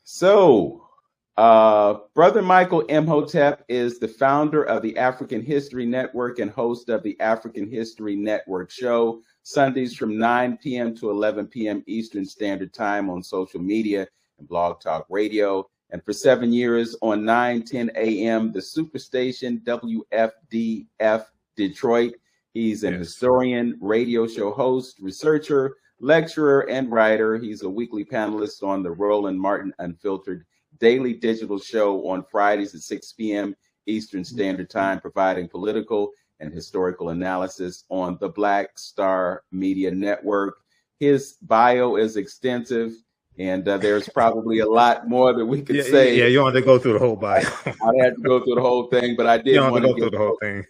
So, Brother Michael Imhotep is the founder of the African History Network and host of the African History Network show, Sundays from 9 p.m. to 11 p.m. Eastern Standard Time on social media and Blog Talk Radio. And for 7 years on 9:10 a.m., the Superstation WFDF Detroit. He's an historian, radio show host, researcher, lecturer, and writer. He's a weekly panelist on the Roland Martin Unfiltered daily digital show on Fridays at 6 p.m. Eastern Standard Time, providing political and historical analysis on the Black Star Media Network. His bio is extensive, and there's probably a lot more that we could say. Yeah, you don't have to go through the whole bio. I had to go through the whole thing, but I did want to go through the whole thing.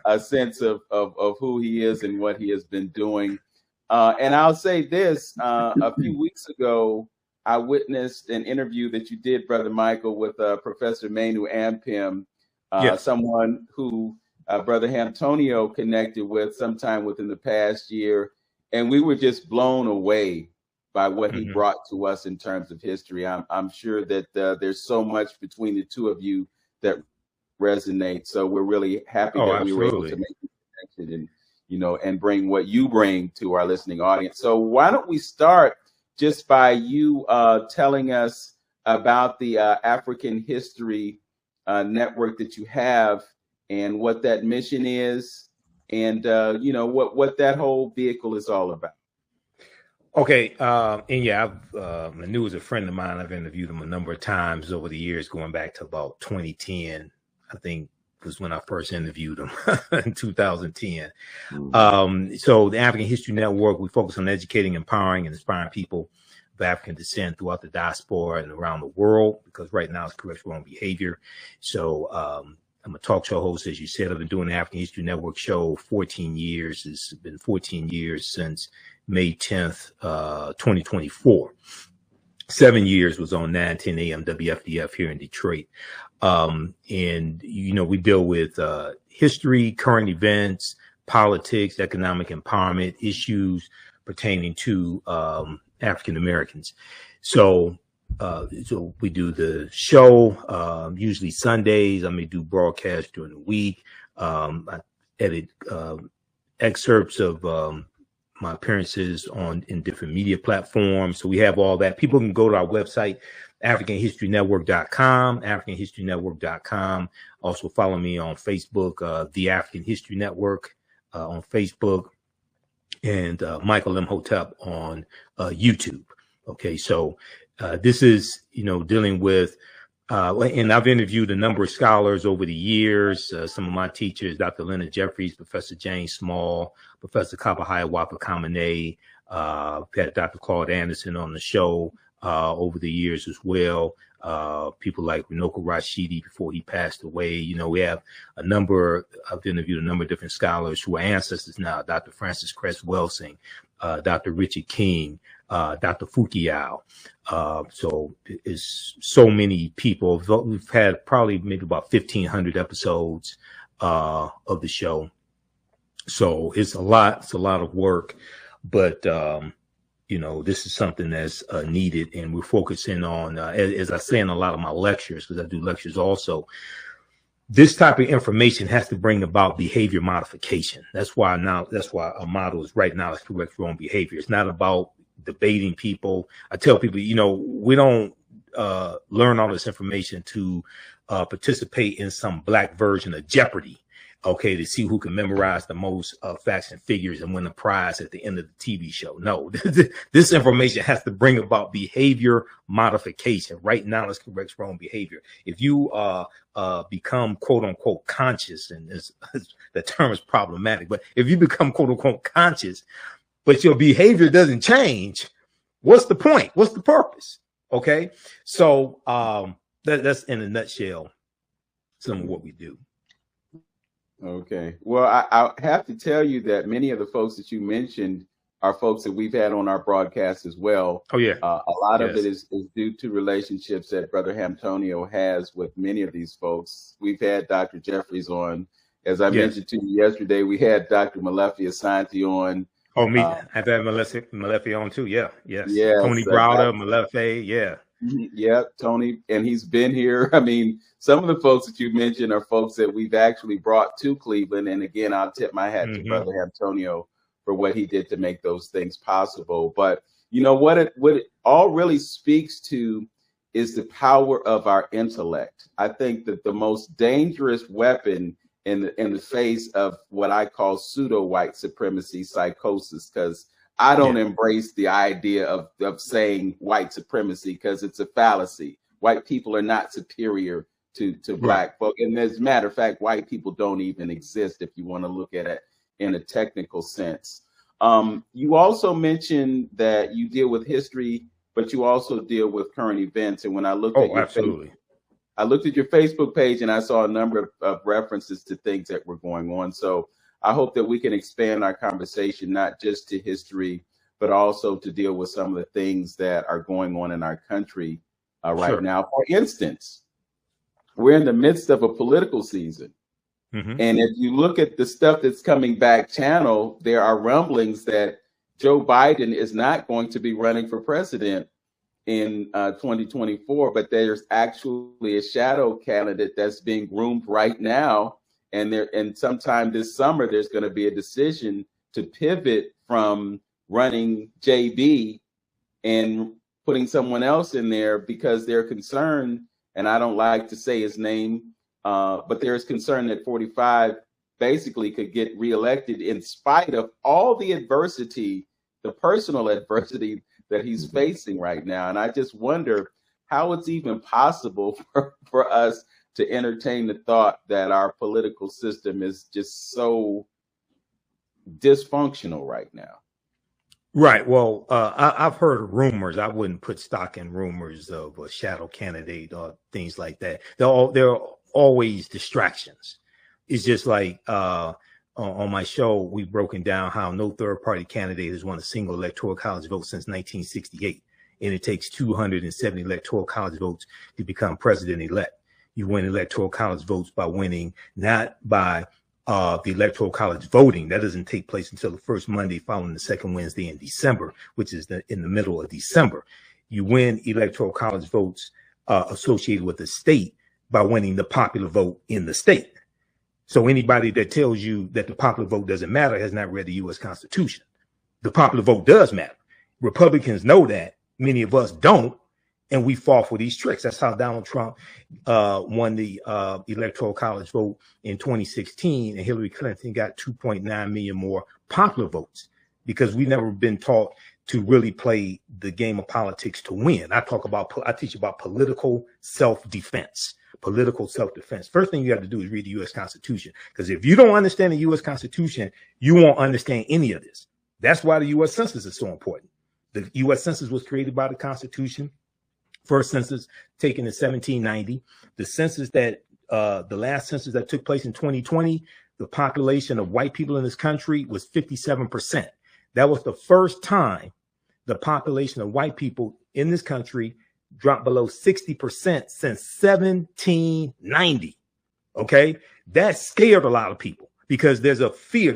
A sense of who he is and what he has been doing. And I'll say this, a few weeks ago, I witnessed an interview that you did, Brother Michael, with Professor Manu Ampim, someone who Brother Antonio connected with sometime within the past year. And we were just blown away by what he brought to us in terms of history. I'm sure that there's so much between the two of you that resonates. So we're really happy that we were able to make this connection and bring what you bring to our listening audience. So why don't we start just by you telling us about the African History Network that you have and what that mission is, and what that whole vehicle is all about. Okay, and yeah, Manu is a friend of mine. I've interviewed him a number of times over the years, going back to about 2010. I think was when I first interviewed him in 2010. So the African History Network, we focus on educating, empowering, and inspiring people of African descent throughout the diaspora and around the world, because right now it's correct wrong behavior. So I'm a talk show host, as you said. I've been doing the African History Network show 14 years. It's been 14 years since May 10th, 2024. 7 years was on 9:10 a.m. WFDF here in Detroit. And, we deal with history, current events, politics, economic empowerment, issues pertaining to African Americans. So we do the show usually Sundays. I may do broadcasts during the week. I edit excerpts of my appearances in different media platforms. So we have all that. People can go to our website, AfricanHistoryNetwork.com, AfricanHistoryNetwork.com. Also follow me on Facebook, The African History Network on Facebook, and Michael Imhotep on YouTube. Okay, so this is, dealing with, and I've interviewed a number of scholars over the years. Some of my teachers, Dr. Leonard Jeffries, Professor James Small, Professor Kaba Kamene, had Dr. Claude Anderson on the show over the years as well. People like Runoko Rashidi before he passed away. We have I've interviewed a number of different scholars who are ancestors now. Dr. Francis Cress Welsing, Dr. Richard King, Dr. Fukiao. So it's so many people. We've had probably maybe about 1,500 episodes of the show. So it's a lot of work, but this is something that's needed, and we're focusing on, as I say in a lot of my lectures, because I do lectures also, this type of information has to bring about behavior modification. That's why our motto is right now is correct wrong behavior. It's not about debating people. I tell people, we don't learn all this information to participate in some black version of Jeopardy. Okay, to see who can memorize the most facts and figures and win a prize at the end of the TV show. No, this information has to bring about behavior modification. Right now, it's correct wrong behavior. If you become quote unquote conscious, and the term is problematic, but if you become quote unquote conscious, but your behavior doesn't change, what's the point? What's the purpose? Okay, so that's in a nutshell some of what we do. Okay. Well, I have to tell you that many of the folks that you mentioned are folks that we've had on our broadcast as well. Oh, yeah. A lot of it is due to relationships that Brother Antonio has with many of these folks. We've had Dr. Jeffries on. As I mentioned to you yesterday, we had Dr. Malefi Asante on. Oh, me. I've had Malefi on too. Yeah. Yes. Yeah. Tony Browder, Malefi. Yeah. Yeah, Tony, and he's been here. I mean, some of the folks that you mentioned are folks that we've actually brought to Cleveland. And again, I'll tip my hat to Brother Antonio for what he did to make those things possible. But you know what it all really speaks to is the power of our intellect. I think that the most dangerous weapon in the face of what I call pseudo white supremacy psychosis, because I don't embrace the idea of saying white supremacy, because it's a fallacy. White people are not superior to black folk. And as a matter of fact, white people don't even exist if you want to look at it in a technical sense. You also mentioned that you deal with history, but you also deal with current events. And when I looked at I looked at your Facebook page and I saw a number of references to things that were going on. So I hope that we can expand our conversation, not just to history, but also to deal with some of the things that are going on in our country right now. For instance, we're in the midst of a political season. And if you look at the stuff that's coming back channel, there are rumblings that Joe Biden is not going to be running for president in 2024, but there's actually a shadow candidate that's being groomed right now. And sometime this summer, there's going to be a decision to pivot from running JB and putting someone else in there, because they're concerned, and I don't like to say his name, but there is concern that 45 basically could get reelected in spite of all the adversity, the personal adversity that he's facing right now. And I just wonder how it's even possible for us to entertain the thought that our political system is just so dysfunctional right now. Right. Well, I've heard of rumors. I wouldn't put stock in rumors of a shadow candidate or things like that. They're always distractions. It's just like on my show, we've broken down how no third party candidate has won a single electoral college vote since 1968. And it takes 270 electoral college votes to become president elect. You win electoral college votes by winning, not by the electoral college voting. That doesn't take place until the first Monday following the second Wednesday in December, which is in the middle of December. You win electoral college votes associated with the state by winning the popular vote in the state. So anybody that tells you that the popular vote doesn't matter has not read the U.S. Constitution. The popular vote does matter. Republicans know that. Many of us don't, and we fall for these tricks. That's how Donald Trump won the electoral college vote in 2016, and Hillary Clinton got 2.9 million more popular votes, because we've never been taught to really play the game of politics to win. I teach about political self-defense. Political self-defense. First thing you have to do is read the U.S. Constitution, because if you don't understand the U.S. Constitution, you won't understand any of this. That's why the U.S. Census is so important. The U.S. Census was created by the Constitution. First census taken in 1790. The census that the last census that took place in 2020, the population of white people in this country was 57%. That was the first time the population of white people in this country dropped below 60% since 1790. Okay, that scared a lot of people, because there's a fear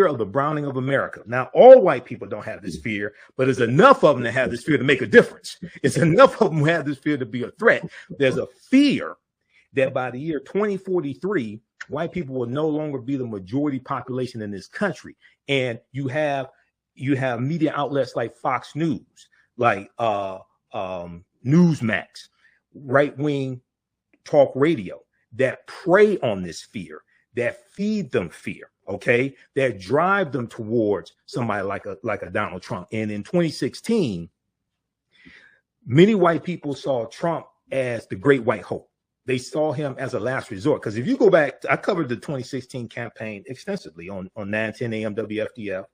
of the browning of America. Now, all white people don't have this fear, but there's enough of them that have this fear to make a difference. It's enough of them who have this fear to be a threat. There's a fear that by the year 2043, white people will no longer be the majority population in this country. And you have media outlets like Fox News, like Newsmax, right-wing talk radio that prey on this fear, that feed them fear, okay, that drive them towards somebody like a Donald Trump. And in 2016, many white people saw Trump as the great white hope. They saw him as a last resort. Because if you go back, I covered the 2016 campaign extensively on 910 AM WFDF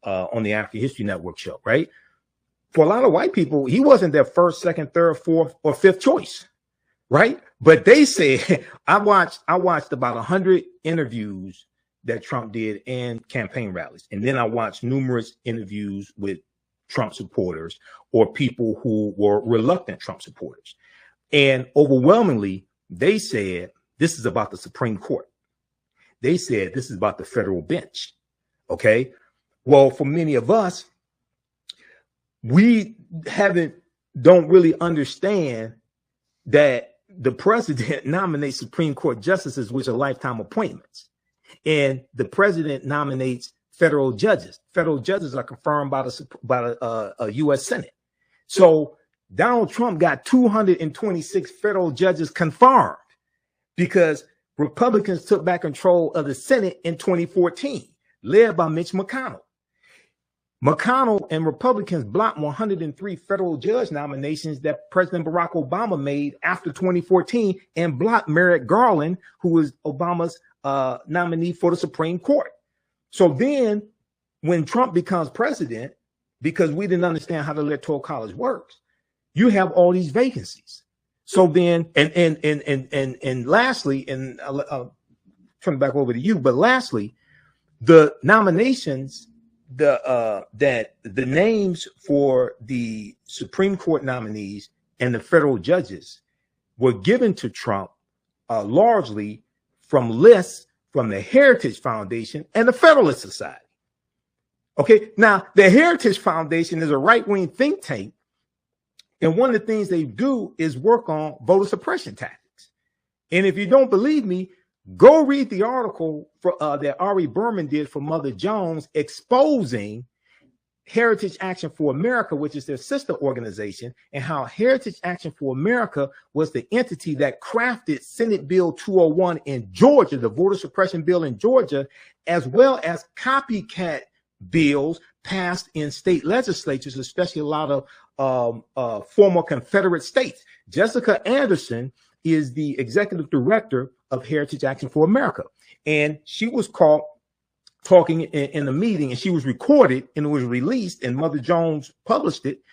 on the African History Network show, right? For a lot of white people, he wasn't their first, second, third, fourth, or fifth choice, right? But they said, I watched about 100 interviews that Trump did and campaign rallies. And then I watched numerous interviews with Trump supporters or people who were reluctant Trump supporters. And overwhelmingly, they said, this is about the Supreme Court. They said, this is about the federal bench. Okay. Well, for many of us, we haven't don't really understand that the president nominates Supreme Court justices, which are lifetime appointments, and the president nominates federal judges. Federal judges are confirmed by the U.S. Senate. So Donald Trump got 226 federal judges confirmed because Republicans took back control of the Senate in 2014, led by Mitch McConnell. McConnell and Republicans blocked 103 federal judge nominations that President Barack Obama made after 2014 and blocked Merrick Garland, who was Obama's nominee for the Supreme Court. So then when Trump becomes president, because we didn't understand how the Electoral College works, you have all these vacancies. So then, and lastly, and I'll turn it back over to you, but lastly, the nominations, the names for the Supreme Court nominees and the federal judges were given to Trump largely from lists from the Heritage Foundation and the Federalist Society. Okay, now the Heritage Foundation is a right-wing think tank, and one of the things they do is work on voter suppression tactics. And if you don't believe me, go read the article that Ari Berman did for Mother Jones exposing Heritage Action for America, which is their sister organization, and how Heritage Action for America was the entity that crafted Senate Bill 201 in Georgia, the voter suppression bill in Georgia, as well as copycat bills passed in state legislatures, especially a lot of former Confederate states. Jessica Anderson is the executive director of Heritage Action for America. And she was caught talking in a meeting, and she was recorded and it was released, and Mother Jones published it,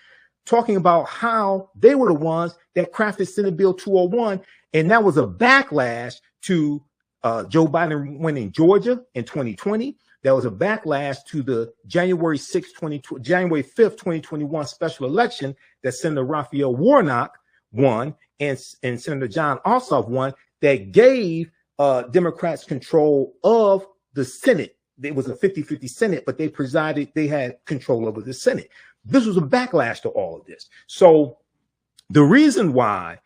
talking about how they were the ones that crafted Senate Bill 201. And that was a backlash to Joe Biden winning Georgia in 2020. That was a backlash to the January 5th, 2021 special election that Senator Raphael Warnock won and Senator John Ossoff won, that gave Democrats control of the Senate. It was a 50-50 Senate, but they had control over the Senate. This was a backlash to all of this. So the reason why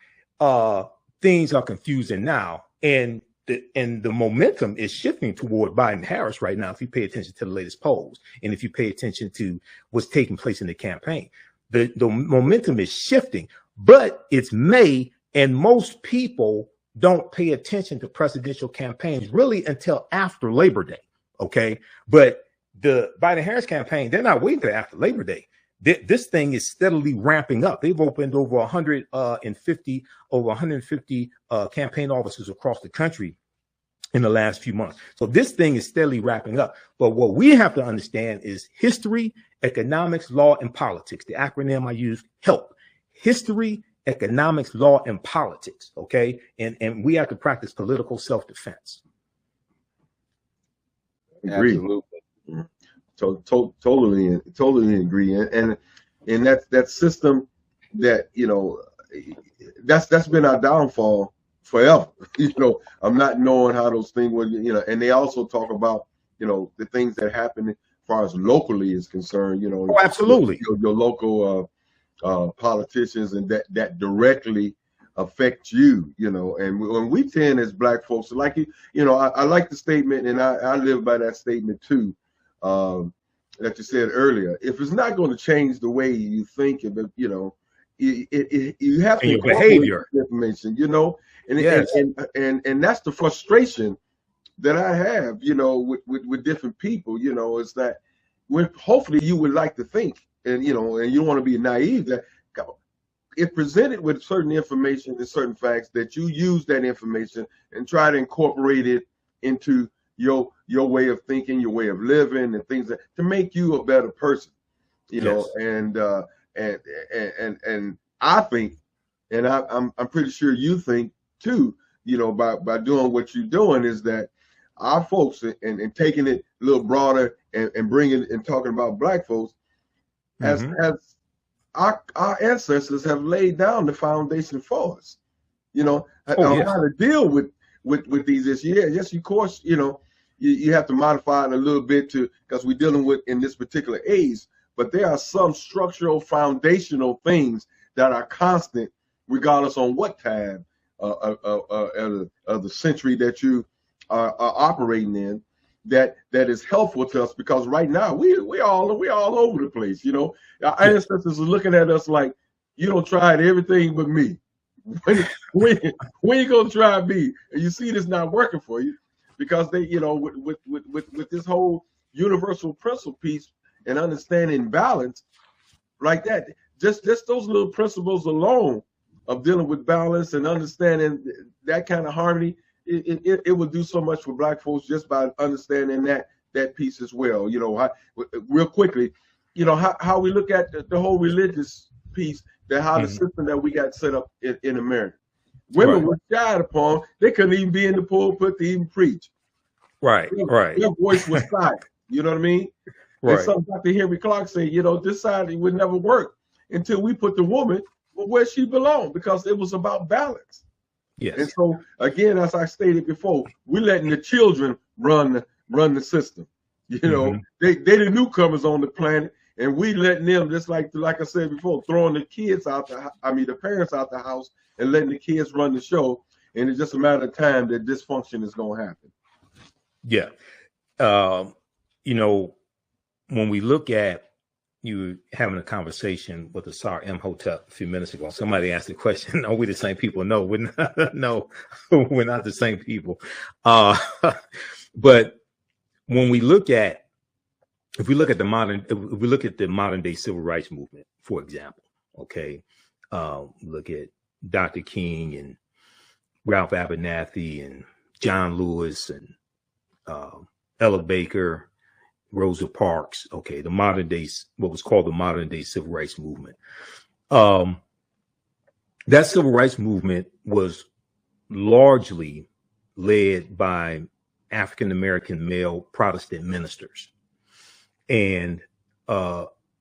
things are confusing now, and the momentum is shifting toward Biden-Harris right now, if you pay attention to the latest polls, and if you pay attention to what's taking place in the campaign, the momentum is shifting, but it's May, and most people don't pay attention to presidential campaigns really until after Labor Day. Okay. But the Biden-Harris campaign, they're not waiting till after Labor Day. This thing is steadily ramping up. They've opened over 150 campaign offices across the country in the last few months. So this thing is steadily wrapping up. But what we have to understand is history, economics, law, and politics. The acronym I use, HELP. History, economics, law, and politics. Okay. And we have to practice political self-defense. Agree. Absolutely. Totally agree. And that system that, that's been our downfall forever. I'm not knowing how those things would, and they also talk about, the things that happen as far as locally is concerned, Oh, absolutely. Your local politicians, and that directly affect you, and when we tend as Black folks, like, I like the statement, and I live by that statement too, that you said earlier. If it's not going to change the way you think, you have to behavior information, and, yes. and that's the frustration that I have, with different people, is that hopefully you would like to think, and you don't want to be naive, that if presented with certain information and certain facts, that you use that information and try to incorporate it into your way of thinking, your way of living, and things to make you a better person, yes. And I think, and I'm pretty sure you think too, by doing what you're doing, is that our folks, and taking it a little broader and bringing and talking about Black folks, as our ancestors have laid down the foundation for us, how to deal with these issues. Yes, of course, you have to modify it a little bit because we're dealing with in this particular age, but there are some structural foundational things that are constant, regardless on what time of the century that you are operating in, that is helpful to us, because right now we all over the place. You know, our ancestors are looking at us like, you don't try everything but me. When you gonna try me? And you see this not working for you, because they, you know, with this whole universal principle piece and understanding balance like that, just those little principles alone of dealing with balance and understanding that kind of harmony, it would do so much for Black folks just by understanding that piece as well. You know, real quickly, you know, how we look at the whole religious piece, that how the system that we got set up in America. Women were shied upon. They couldn't even be in the pulpit to even preach. Right. Their voice was silent. You know what I mean? Right. And something Dr. Henry Clark said, you know, this side would never work until we put the woman where she belonged, because it was about balance. Yes. And so again, as I stated before, we're letting the children run the system. You know, they the newcomers on the planet, and we letting them, just like I said before, throwing the kids out the parents out the house and letting the kids run the show. And it's just a matter of time that dysfunction is going to happen. Yeah. You know, when we look at you having a conversation with Asar Imhotep a few minutes ago, somebody asked the question, are we the same people? No, we're not. No, we're not the same people. But when we look at, if we look at the modern day civil rights movement, for example, okay, look at Dr. King and Ralph Abernathy and John Lewis and Ella Baker, Rosa Parks, okay, the modern day, what was called the modern day civil rights movement. That civil rights movement was largely led by African-American male Protestant ministers. And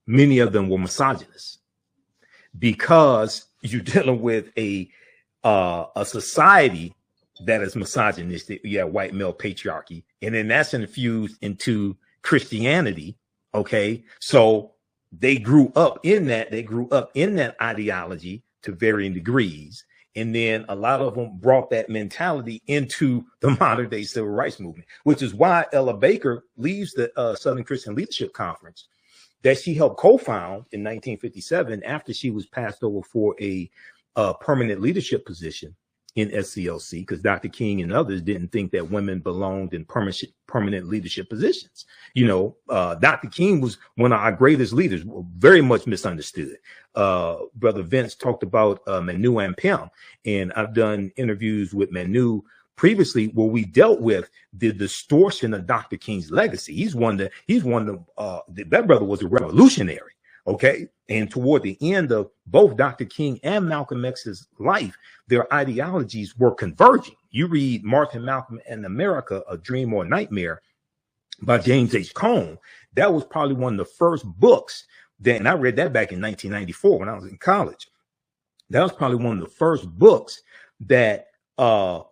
many of them were misogynists, because you're dealing with a society that is misogynistic. You have white male patriarchy, and then that's infused into Christianity. Okay, so they grew up in that. They grew up in that ideology to varying degrees, and then a lot of them brought that mentality into the modern day civil rights movement, which is why Ella Baker leaves the Southern Christian Leadership Conference that she helped co-found in 1957 after she was passed over for a permanent leadership position in SCLC, because Dr. King and others didn't think that women belonged in permanent leadership positions. You know, Dr. King was one of our greatest leaders, very much misunderstood. Brother Vince talked about Manu and Pim, and I've done interviews with Manu previously where we dealt with the distortion of Dr. King's legacy. That brother was a revolutionary. Okay. And toward the end of both Dr. King and Malcolm X's life, their ideologies were converging. You read Martin Malcolm and America, A Dream or a Nightmare by James H. Cone. That was probably one of the first books that, and I read that back in 1994 when I was in college. That was probably one of the first books that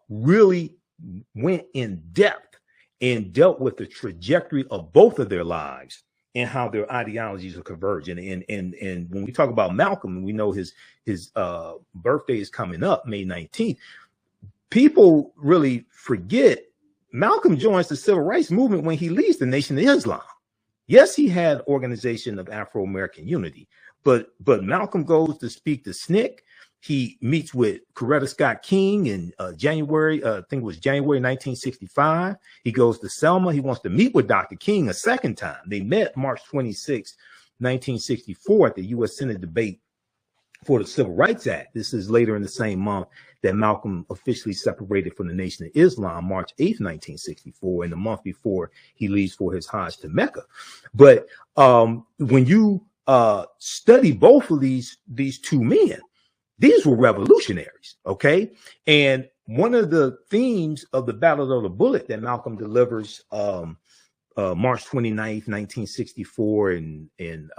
really went in depth and dealt with the trajectory of both of their lives and how their ideologies are converging. And when we talk about Malcolm, we know his birthday is coming up, May 19th. People really forget Malcolm joins the civil rights movement when he leaves the Nation of Islam. Yes, he had Organization of Afro-American Unity, but Malcolm goes to speak to SNCC. He meets with Coretta Scott King in January, I think it was January 1965. He goes to Selma. He wants to meet with Dr. King a second time. They met March 26, 1964 at the U.S. Senate debate for the Civil Rights Act. This is later in the same month that Malcolm officially separated from the Nation of Islam, March 8, 1964, and the month before he leaves for his Hajj to Mecca. But when you study both of these two men, these were revolutionaries, okay? And one of the themes of the Battle of the Bullet that Malcolm delivers March 29th, 1964 in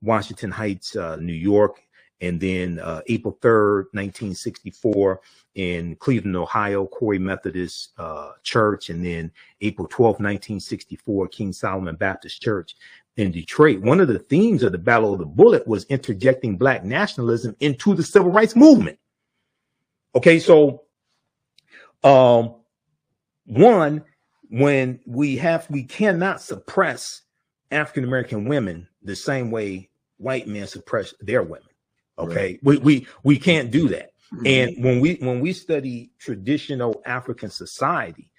Washington Heights, New York, and then April 3rd, 1964 in Cleveland, Ohio, Corey Methodist Church, and then April 12th, 1964, King Solomon Baptist Church. in Detroit, one of the themes of the Battle of the Bullet was interjecting Black nationalism into the civil rights movement. Okay, so one, when we cannot suppress African American women the same way white men suppress their women. Okay, right. We can't do that. And when we study traditional African society,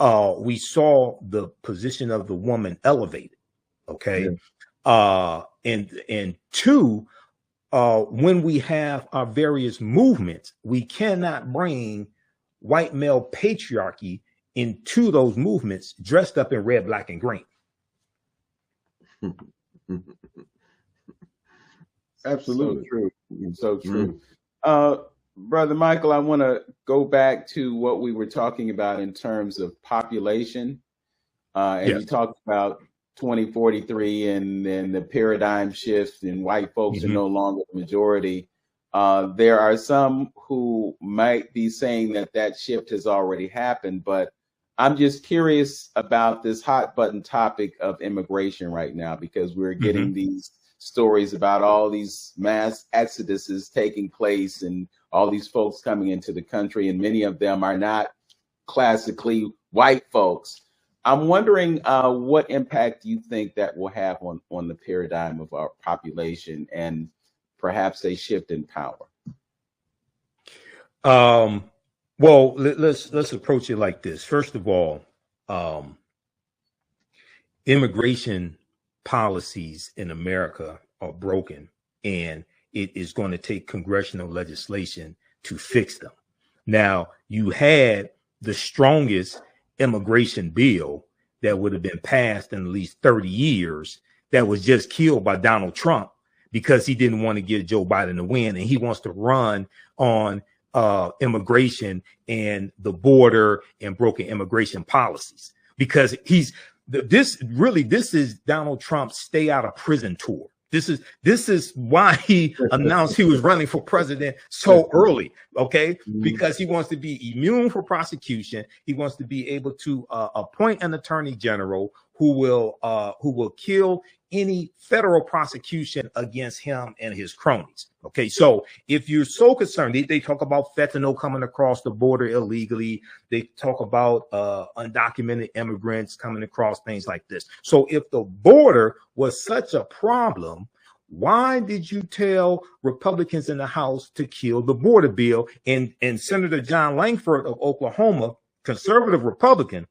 we saw the position of the woman elevated. Okay, and two, when we have our various movements, we cannot bring white male patriarchy into those movements dressed up in red, black, and green. Absolutely. So true. So true. Brother Michael, I want to go back to what we were talking about in terms of population. And you talked about 2043 and then the paradigm shift, and white folks are no longer the majority. There are some who might be saying that that shift has already happened, but I'm just curious about this hot button topic of immigration right now, because we're getting these stories about all these mass exoduses taking place and all these folks coming into the country, and many of them are not classically white folks. I'm wondering what impact you think that will have on the paradigm of our population and perhaps a shift in power. Well, let's approach it like this. First of all, immigration policies in America are broken, and it is going to take congressional legislation to fix them. Now, you had the strongest immigration bill that would have been passed in at least 30 years that was just killed by Donald Trump because he didn't want to give Joe Biden a win, and he wants to run on immigration and the border and broken immigration policies, because this is Donald Trump's stay out of prison tour. This is why he announced he was running for president so early, okay? Because he wants to be immune for prosecution. He wants to be able to appoint an attorney general who will kill any federal prosecution against him and his cronies. Okay, so if you're so concerned, they talk about fentanyl coming across the border illegally. They talk about undocumented immigrants coming across, things like this. So if the border was such a problem, why did you tell Republicans in the House to kill the border bill? And Senator John Langford of Oklahoma, conservative Republican,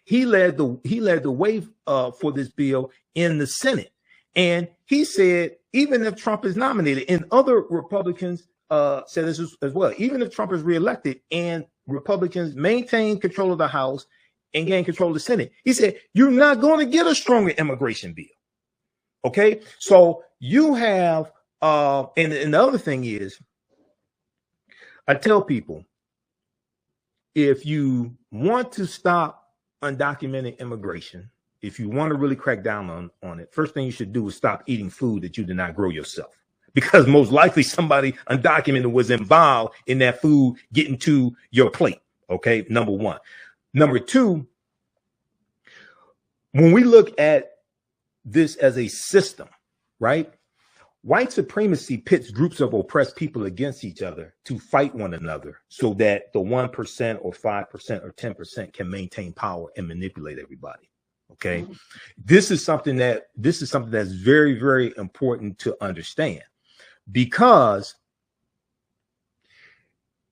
he led the way for this bill in the Senate. And he said, even if Trump is nominated, and other Republicans said this as well, even if Trump is reelected and Republicans maintain control of the House and gain control of the Senate, he said, you're not going to get a stronger immigration bill. Okay, so you have, and the other thing is, I tell people, if you want to stop undocumented immigration, if you want to really crack down on it, first thing you should do is stop eating food that you did not grow yourself, because most likely somebody undocumented was involved in that food getting to your plate. Okay, number one. Number two, when we look at this as a system, right? White supremacy pits groups of oppressed people against each other to fight one another so that the 1% or 5% or 10% can maintain power and manipulate everybody. Okay. This is something that's very, very important to understand, because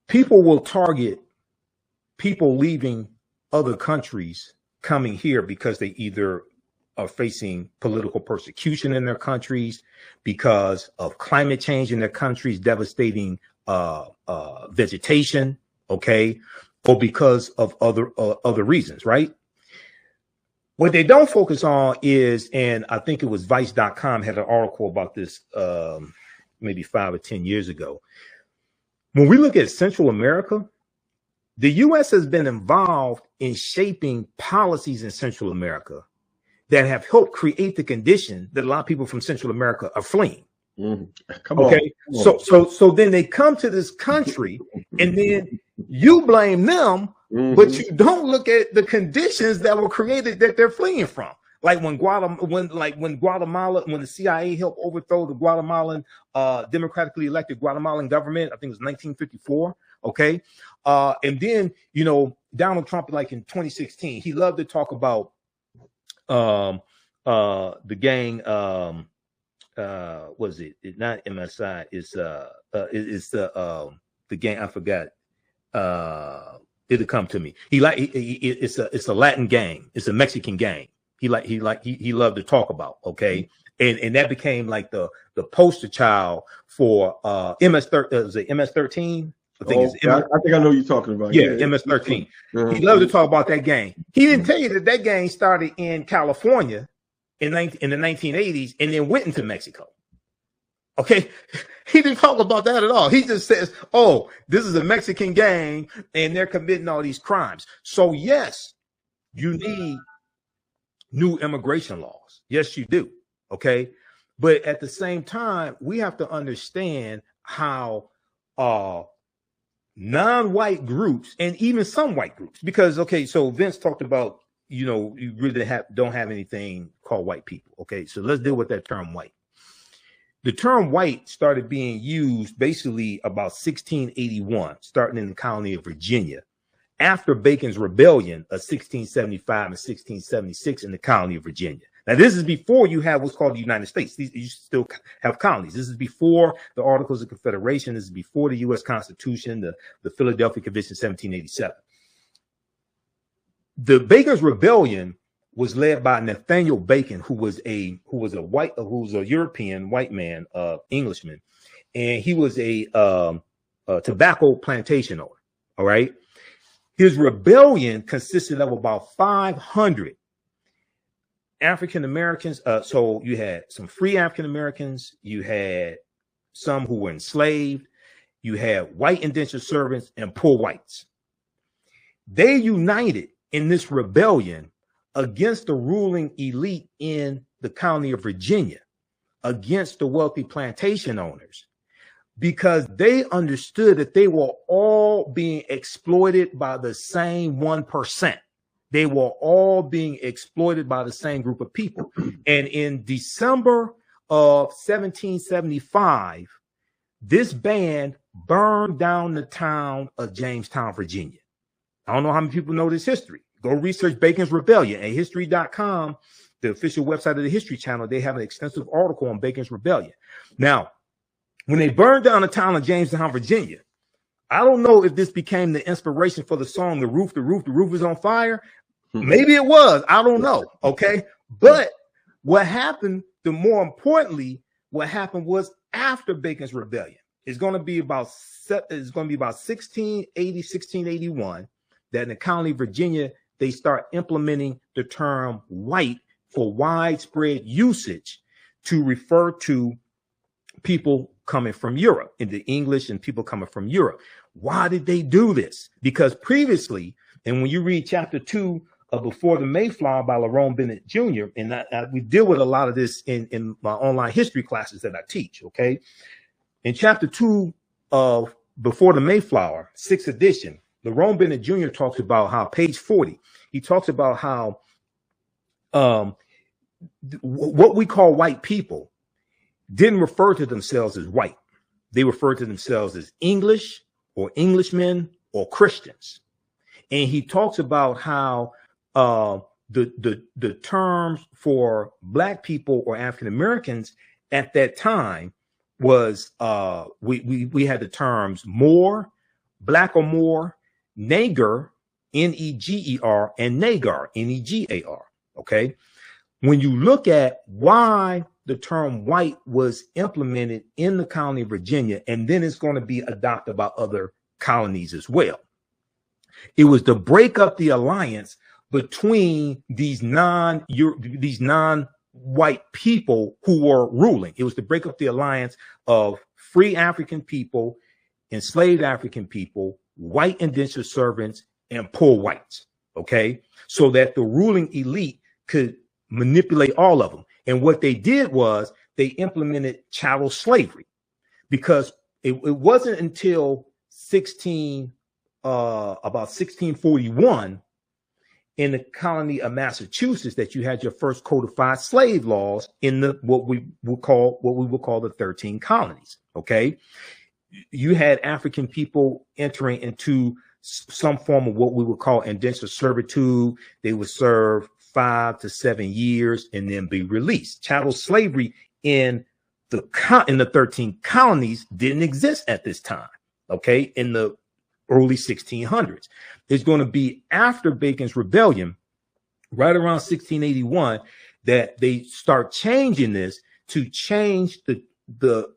people will target people leaving other countries coming here because they either are facing political persecution in their countries, because of climate change in their countries, devastating vegetation, okay, or because of other reasons, right? What they don't focus on is, and I think it was Vice.com had an article about this maybe 5 or 10 years ago. When we look at Central America, the U.S. has been involved in shaping policies in Central America that have helped create the condition that a lot of people from Central America are fleeing. Come on. So then they come to this country, and then you blame them, but you don't look at the conditions that were created that they're fleeing from. Like when Guatemala, when the CIA helped overthrow the Guatemalan democratically elected Guatemalan government, I think it was 1954. Okay, and then Donald Trump, like in 2016, he loved to talk about the gang. Was it not MSI? It's the gang. I forgot. It'll come to me. It's a Latin gang. It's a Mexican gang. He loved to talk about. Okay. And that became like the poster child for MS-13. I think I think I know you're talking about. Yeah, MS-13. He loved to talk about that gang. He didn't tell you that gang started in California in the 1980s and then went into Mexico. Okay, he didn't talk about that at all. He just says, "Oh, this is a Mexican gang and they're committing all these crimes." So yes, you need new immigration laws. Yes, you do. Okay, but at the same time, we have to understand how non-white groups and even some white groups, because so Vince talked about you really don't have anything called white people. Okay, so let's deal with that term white. The term white started being used basically about 1681, starting in the colony of Virginia, after Bacon's Rebellion of 1675 and 1676 in the colony of Virginia. Now, this is before you have what's called the United States. You still have colonies. This is before the Articles of Confederation. This is before the U.S. Constitution, the Philadelphia Convention, 1787. The Bacon's Rebellion was led by Nathaniel Bacon, who was a European white man, Englishman, and he was a tobacco plantation owner. All right, his rebellion consisted of about 500 African Americans. So you had some free African Americans, you had some who were enslaved, you had white indentured servants, and poor whites. They united in this rebellion against the ruling elite in the colony of Virginia, against the wealthy plantation owners, because they understood that they were all being exploited by the same 1%. They were all being exploited by the same group of people. And in December of 1775, this band burned down the town of Jamestown, Virginia. I don't know how many people know this history. Go research Bacon's Rebellion at history.com, the official website of the History Channel. They have an extensive article on Bacon's Rebellion. Now, when they burned down the town of Jamestown, Virginia, I don't know if this became the inspiration for the song, The Roof is on Fire. Maybe it was. I don't know. Okay. But what happened, more importantly, what happened was after Bacon's Rebellion. It's going to be about 1680, 1681, that in the colony of Virginia, they start implementing the term white for widespread usage to refer to people coming from Europe, in the English and people coming from Europe. Why did they do this? Because previously, and when you read chapter 2 of Before the Mayflower by Lerone Bennett Jr., and we deal with a lot of this in my online history classes that I teach, okay? In chapter 2 of Before the Mayflower, 6th edition, Lerone Bennett Jr. talks about how, page 40, he talks about how what we call white people didn't refer to themselves as white. They referred to themselves as English or Englishmen or Christians. And he talks about how the terms for black people or African Americans at that time was we had the terms Moor, black or Moor, Neger, N-E-G-E-R, and Nagar, N-E-G-A-R. Okay. When you look at why the term white was implemented in the colony of Virginia, and then it's going to be adopted by other colonies as well, it was to break up the alliance between these non-white people who were ruling. It was to break up the alliance of free African people, enslaved African people, white indentured servants, and poor whites. Okay, so that the ruling elite could manipulate all of them. And what they did was they implemented chattel slavery, because it wasn't until about 1641 in the colony of Massachusetts that you had your first codified slave laws in the what we would call the 13 colonies. Okay, you had African people entering into some form of what we would call indentured servitude. They would serve 5 to 7 years and then be released. Chattel slavery in the 13 colonies didn't exist at this time. Okay, in the early 1600s. It's going to be after Bacon's Rebellion, right around 1681, that they start changing this to change the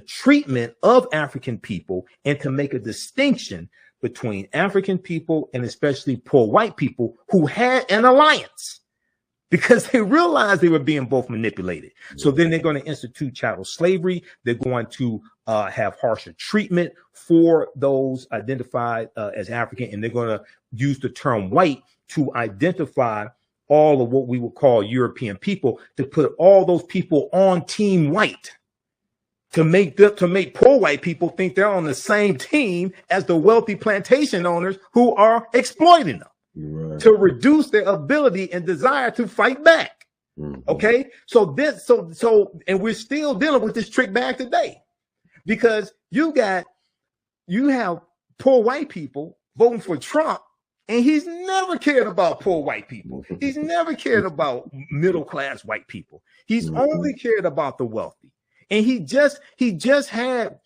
treatment of African people and to make a distinction between African people and especially poor white people who had an alliance, because they realized they were being both manipulated. So then they're going to institute chattel slavery. They're going to have harsher treatment for those identified as African, and they're going to use the term white to identify all of what we would call European people, to put all those people on team white, to make poor white people think they're on the same team as the wealthy plantation owners who are exploiting them. Right. To reduce their ability and desire to fight back. Okay, so and we're still dealing with this trick bag today, because you have poor white people voting for Trump, and he's never cared about poor white people. He's never cared about middle class white people. He's only cared about the wealthy. And he just had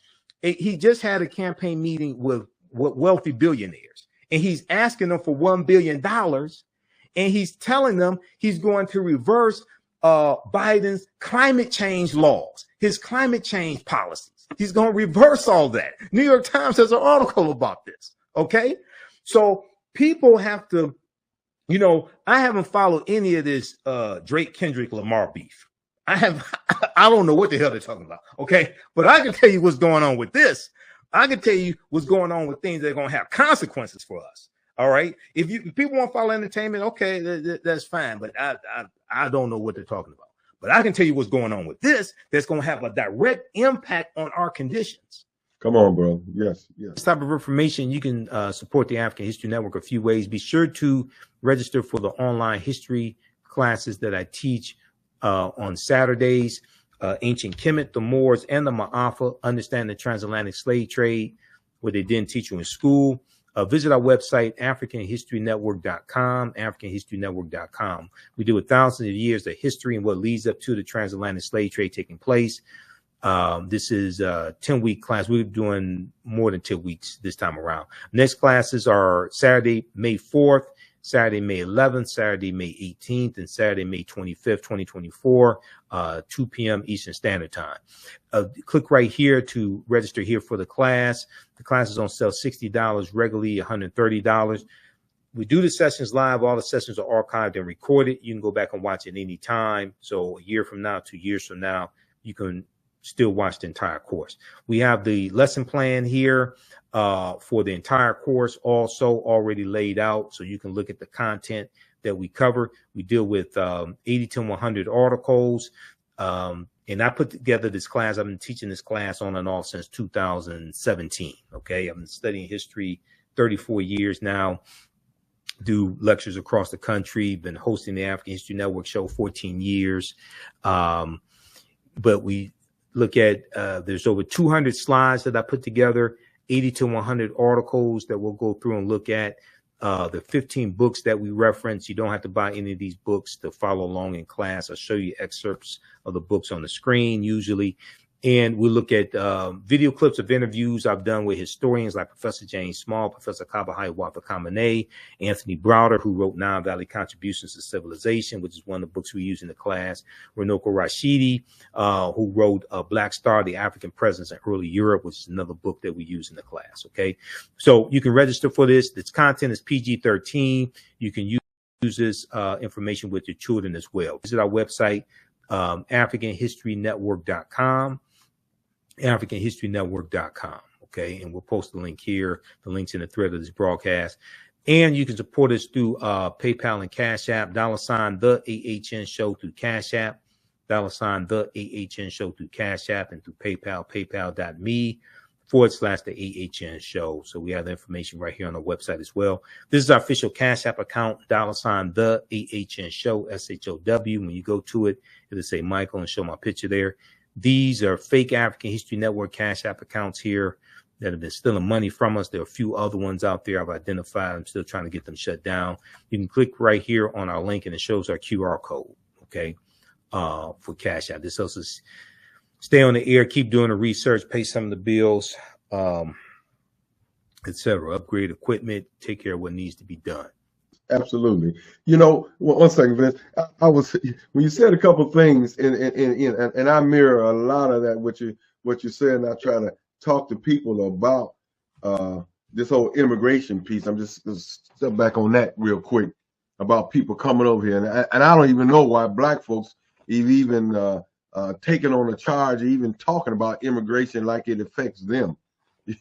a campaign meeting with wealthy billionaires. And he's asking them for $1 billion, and he's telling them he's going to reverse Biden's climate change laws, his climate change policies. He's going to reverse all that. New York Times has an article about this. Okay, so people have to, I haven't followed any of this Drake Kendrick Lamar beef. I don't know what the hell they're talking about. Okay, but I can tell you what's going on with this. I can tell you what's going on with things that are going to have consequences for us. All right. If people want to follow entertainment, okay, that's fine. But I don't know what they're talking about. But I can tell you what's going on with this that's going to have a direct impact on our conditions. Come on, bro. Yes. This type of information, you can support the African History Network a few ways. Be sure to register for the online history classes that I teach on Saturdays. Ancient Kemet, the Moors, and the Ma'afa, understand the transatlantic slave trade, where they didn't teach you in school. Visit our website, AfricanHistoryNetwork.com, AfricanHistoryNetwork.com. We do thousands of years of history and what leads up to the transatlantic slave trade taking place. This is a 10-week class. We're doing more than 2 weeks this time around. Next classes are Saturday, May 4th, Saturday, May 11th, Saturday, May 18th, and Saturday, May 25th, 2024, 2 p.m. Eastern Standard Time. Click right here to register here for the class. The class is on sale $60, regularly $130. We do the sessions live. All the sessions are archived and recorded. You can go back and watch it any time. So a year from now, 2 years from now, you can still watch the entire course. We have the lesson plan here for the entire course also already laid out, so you can look at the content that we cover. We deal with 80 to 100 articles, and I put together this class. I've been teaching this class on and off since 2017. Okay, I've been studying history 34 years now. Do lectures across the country. Been hosting the African History Network show 14 years. But we look at there's over 200 slides that I put together, 80 to 100 articles that we'll go through and look at. The 15 books that we reference. You don't have to buy any of these books to follow along in class. I'll show you excerpts of the books on the screen usually. And we look at video clips of interviews I've done with historians like Professor James Small, Professor Kaba Kamene, Anthony Browder, who wrote Nile Valley Contributions to Civilization, which is one of the books we use in the class, Runoko Rashidi, who wrote Black Star, The African Presence in Early Europe, which is another book that we use in the class. Okay, so you can register for this. This content is PG-13. You can use this information with your children as well. Visit our website, AfricanHistoryNetwork.com. AfricanHistoryNetwork.com. Okay, and we'll post the link here. The link's in the thread of this broadcast. And you can support us through PayPal and Cash App, $the AHN Show through Cash App, $the AHN Show through Cash App, and through PayPal, paypal.me the AHN show. So we have the information right here on our website as well. This is our official Cash App account, $ the AHN show, SHOW. When you go to it, it'll say Michael and show my picture there. These are fake African History Network Cash App accounts here that have been stealing money from us. There are a few other ones out there I've identified. I'm still trying to get them shut down. You can click right here on our link and it shows our QR code, okay, for Cash App. This helps us stay on the air, keep doing the research, pay some of the bills, etc. Upgrade equipment, take care of what needs to be done. Absolutely. You know, one second, Vince. I was when you said a couple of things, and I mirror a lot of that what you said, and I try to talk to people about this whole immigration piece. I'm just gonna step back on that real quick about people coming over here, and I don't even know why black folks even taking on a charge, or even talking about immigration like it affects them.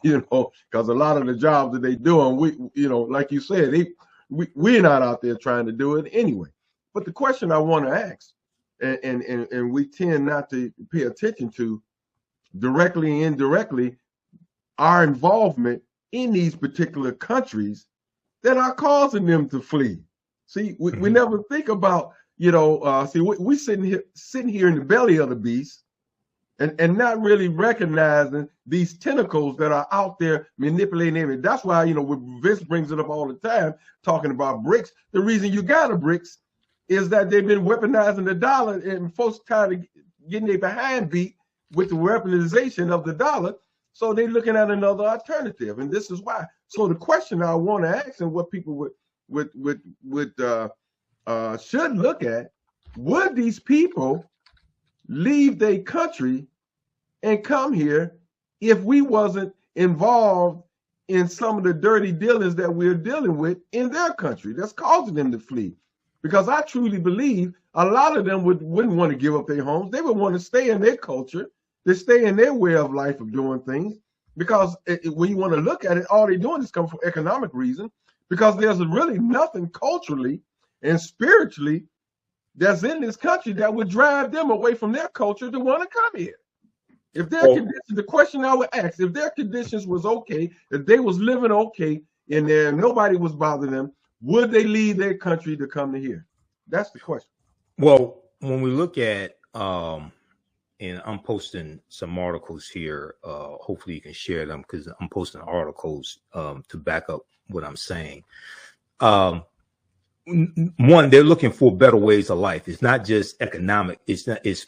You know, because a lot of the jobs that they do, and we, you know, like you said, we're not out there trying to do it anyway. But the question I want to ask, and we tend not to pay attention to directly and indirectly, our involvement in these particular countries that are causing them to flee. See, we never think about, you know, we sitting here in the belly of the beast, and not really recognizing these tentacles that are out there manipulating everything. That's why, you know, Vince brings it up all the time, talking about BRICS. The reason you got a BRICS is that they've been weaponizing the dollar, and folks tired of getting their behind beat with the weaponization of the dollar. So they're looking at another alternative, and this is why. So the question I want to ask, and what people should look at, would these people leave their country and come here if we wasn't involved in some of the dirty dealings that we're dealing with in their country that's causing them to flee? Because I truly believe a lot of them wouldn't want to give up their homes. They would want to stay in their culture, to stay in their way of life of doing things. Because when you want to look at it, all they're doing is come for economic reason, because there's really nothing culturally and spiritually that's in this country that would drive them away from their culture to want to come here. If their conditions, the question I would ask, if their conditions was okay, if they was living okay in there, nobody was bothering them, would they leave their country to come to here? That's the question. Well, when we look at, and I'm posting some articles here, hopefully you can share them, because I'm posting articles to back up what I'm saying. One, they're looking for better ways of life. It's not just economic. It's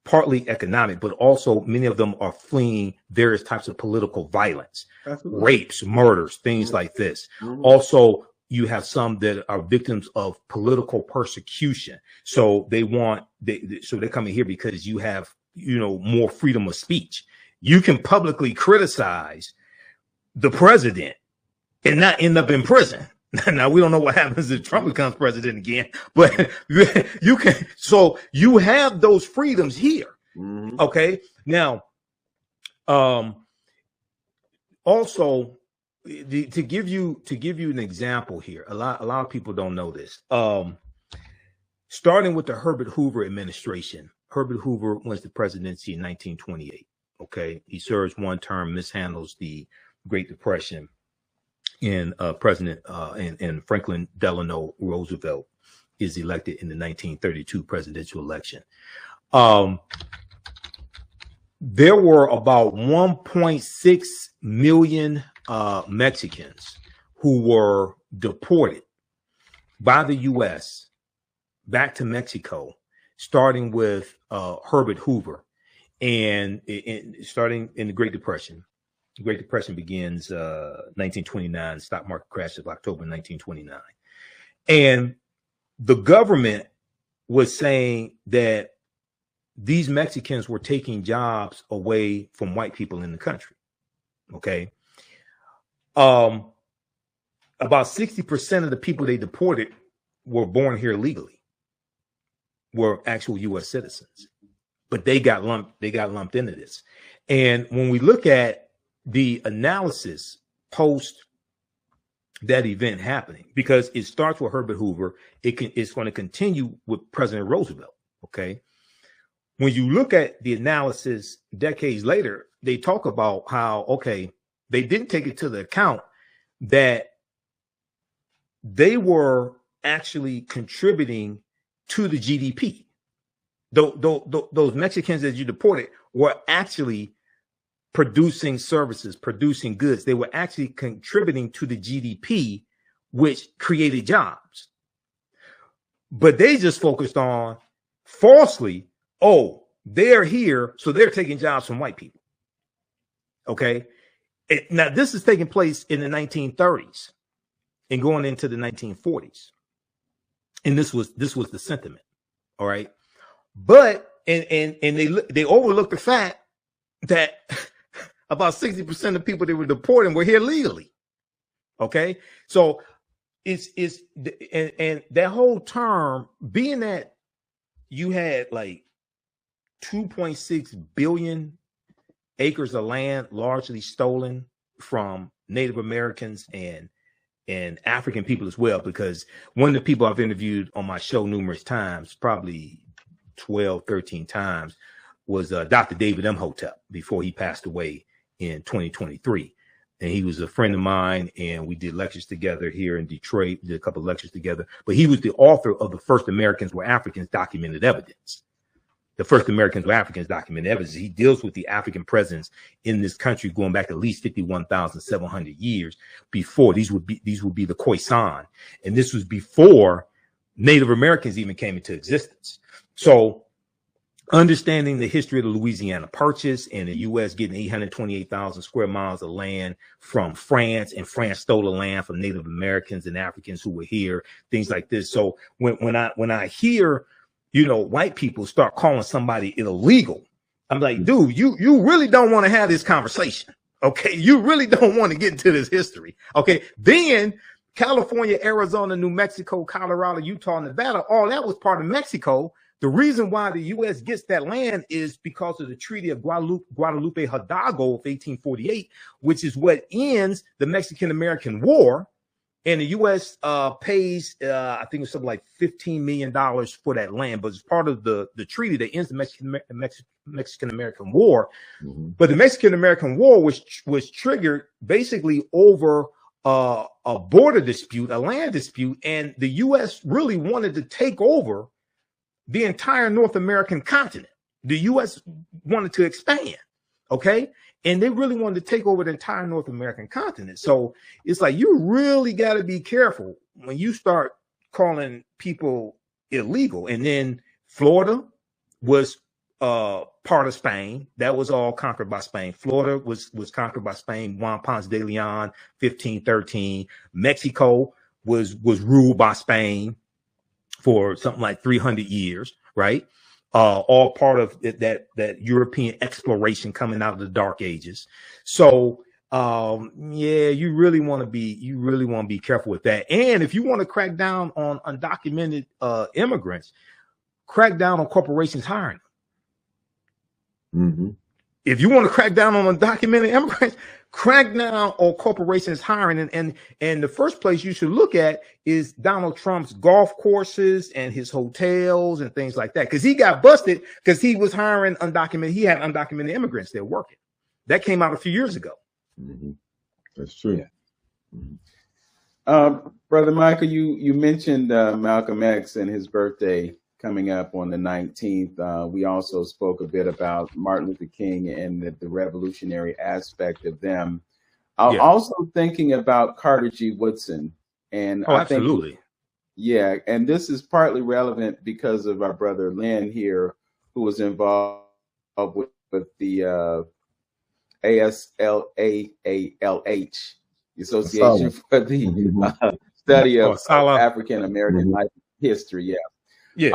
partly economic, but also many of them are fleeing various types of political violence, rapes, murders, things like this. Also, you have some that are victims of political persecution. So they're coming here because you have, you know, more freedom of speech. You can publicly criticize the president and not end up in prison. Now, we don't know what happens if Trump becomes president again, but you can. So you have those freedoms here. Okay. Now, also, to give you an example here, a lot of people don't know this. Starting with the Herbert Hoover administration. Herbert Hoover wins the presidency in 1928. Okay, he serves one term, mishandles the Great Depression, and President and Franklin Delano Roosevelt is elected in the 1932 presidential election. There were about 1.6 million Mexicans who were deported by the U.S. back to Mexico, starting with Herbert Hoover, and starting in the Great Depression. The Great Depression begins 1929. Stock market crashes October 1929. And the government was saying that these Mexicans were taking jobs away from white people in the country. Okay. About 60% of the people they deported were born here legally, were actual U.S. citizens, but they got lumped into this. And when we look at the analysis post that event happening, because it starts with Herbert Hoover, it's going to continue with President Roosevelt. Okay. when you look at the analysis decades later, they talk about how, okay, they didn't take it to the account that they were actually contributing to the GDP. Those Mexicans that you deported were actually producing services, producing goods. They were actually contributing to the GDP, which created jobs. But they just focused on falsely, oh, they're here, so they're taking jobs from white people. Okay. Now, this is taking place in the 1930s and going into the 1940s. And this was the sentiment. All right. But and they overlooked the fact that about 60% of people they were deporting were here legally. Okay. So it's that whole term, being that you had like 2.6 billion acres of land largely stolen from Native Americans and African people as well, because one of the people I've interviewed on my show numerous times, probably 12, 13 times, was Dr. David Imhotep before he passed away in 2023. And he was a friend of mine, and we did lectures together here in Detroit, did a couple of lectures together. But he was the author of The First Americans Were Africans, Documented Evidence. The First Americans Were Africans, Documented Evidence. He deals with the African presence in this country going back at least 51,700 years before. These would be the Khoisan. And this was before Native Americans even came into existence. So understanding the history of the Louisiana Purchase and the U.S. getting 828,000 square miles of land from France, and France stole the land from Native Americans and Africans who were here, things like this. So when I hear, white people start calling somebody illegal, I'm like, dude, you really don't want to have this conversation. Okay. You really don't want to get into this history. Okay. Then California, Arizona, New Mexico, Colorado, Utah, Nevada, all that was part of Mexico. The reason why the U.S. gets that land is because of the Treaty of Guadalupe Hidalgo of 1848, which is what ends the Mexican-American War. And the U.S. pays, I think it's something like $15 million for that land, but it's part of the treaty that ends the Mexican-American War. Mm-hmm. But the Mexican-American War was triggered basically over a border dispute, a land dispute, and the U.S. really wanted to take over the entire North American continent. The U.S. wanted to expand, okay? And they really wanted to take over the entire North American continent. So it's like, you really got to be careful when you start calling people illegal. And then Florida was part of Spain. That was all conquered by Spain. Florida was conquered by Spain, Juan Ponce de Leon, 1513. Mexico was ruled by Spain for something like 300 years, right? All part of that European exploration coming out of the Dark Ages. So, yeah, you really want to be careful with that. And if you want to crack down on undocumented immigrants, crack down on corporations hiring. Mm-hmm. If you want to crack down on undocumented immigrants, crack down on corporations hiring. And the first place you should look at is Donald Trump's golf courses and his hotels and things like that. Because he got busted because he was hiring undocumented. He had undocumented immigrants there working. That came out a few years ago. Mm-hmm. That's true. Yeah. Mm-hmm. Brother Michael, you mentioned Malcolm X and his birthday coming up on the 19th. We also spoke a bit about Martin Luther King and the revolutionary aspect of them. I'm also thinking about Carter G. Woodson. And I absolutely. Think, yeah, and this is partly relevant because of our brother Lynn here, who was involved with the ASLAALH, the Association for the Study of African American Life History. Yeah. Yeah,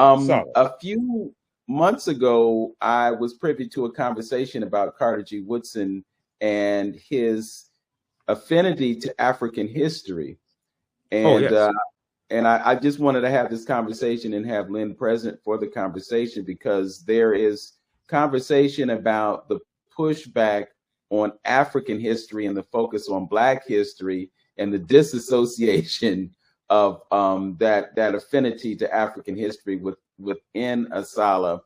a few months ago, I was privy to a conversation about Carter G. Woodson and his affinity to African history. And I just wanted to have this conversation and have Lynn present for the conversation, because there is conversation about the pushback on African history and the focus on Black history and the disassociation of that affinity to African history within Asala.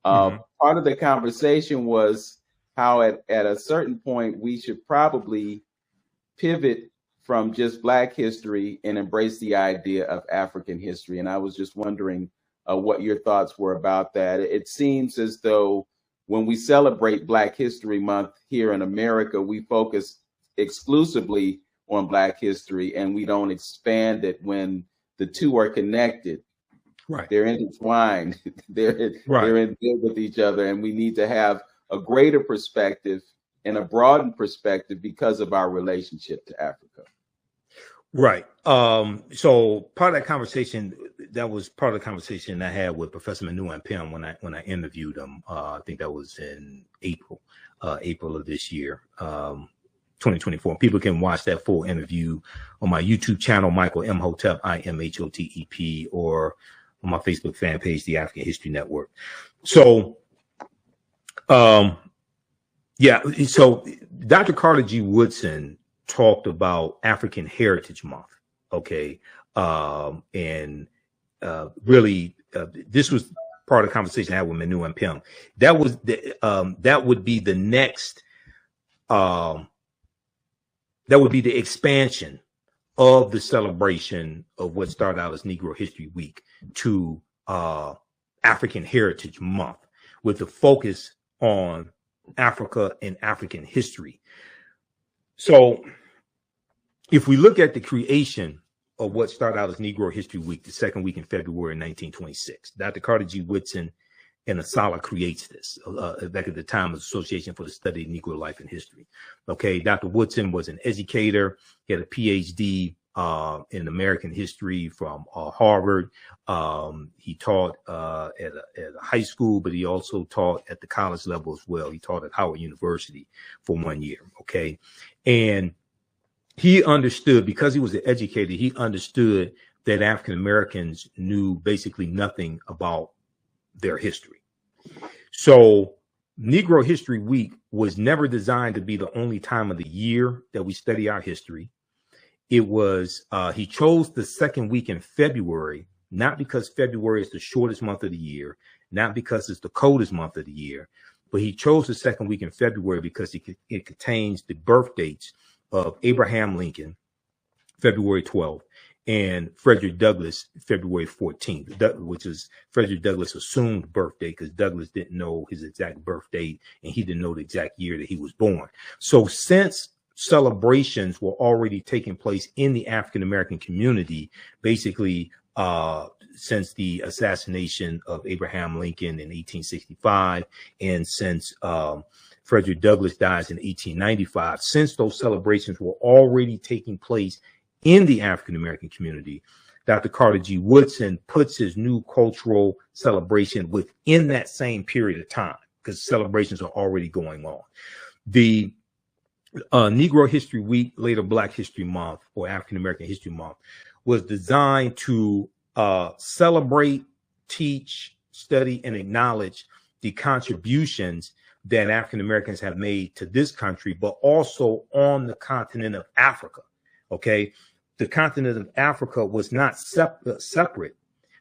Part of the conversation was how at a certain point we should probably pivot from just Black history and embrace the idea of African history. And I was just wondering what your thoughts were about that. It seems as though when we celebrate Black History Month here in America, we focus exclusively on Black history and we don't expand it when the two are connected. Right. They're intertwined. They're in deal with each other. And we need to have a greater perspective and a broadened perspective because of our relationship to Africa. Right. So part of that conversation, that was part of the conversation I had with Professor Manu and Pim when I interviewed him. I think that was in April of this year, 2024. People can watch that full interview on my YouTube channel, Michael Imhotep, IMHOTEP, or on my Facebook fan page, the African History Network. So, so Dr. Carter G. Woodson talked about African Heritage Month, okay? This was part of the conversation I had with Manu and Pim. That would be the next, that would be the expansion of the celebration of what started out as Negro History Week to African Heritage Month, with the focus on Africa and African history. So if we look at the creation of what started out as Negro History Week, the second week in February 1926, Dr. Carter G. Woodson and Asala creates this back at the time of the Association for the Study of Negro Life and History. Okay, Dr. Woodson was an educator. He had a PhD in American history from Harvard. He taught at a high school, but he also taught at the college level as well. He taught at Howard University for 1 year. Okay, and he understood, because he was an educator, he understood that African Americans knew basically nothing about their history. So Negro History Week was never designed to be the only time of the year that we study our history. It was, he chose the second week in February, not because February is the shortest month of the year, not because it's the coldest month of the year, but he chose the second week in February because it contains the birth dates of Abraham Lincoln, February 12th, and Frederick Douglass, February 14th, which is Frederick Douglass' assumed birthday, because Douglass didn't know his exact birth date and he didn't know the exact year that he was born. So since celebrations were already taking place in the African American community, basically since the assassination of Abraham Lincoln in 1865, and since Frederick Douglass dies in 1895, since those celebrations were already taking place in the African American community, Dr. Carter G. Woodson puts his new cultural celebration within that same period of time, because celebrations are already going on. The Negro History Week, later Black History Month, or African American History Month, was designed to celebrate, teach, study, and acknowledge the contributions that African Americans have made to this country, but also on the continent of Africa. Okay, the continent of Africa was not separate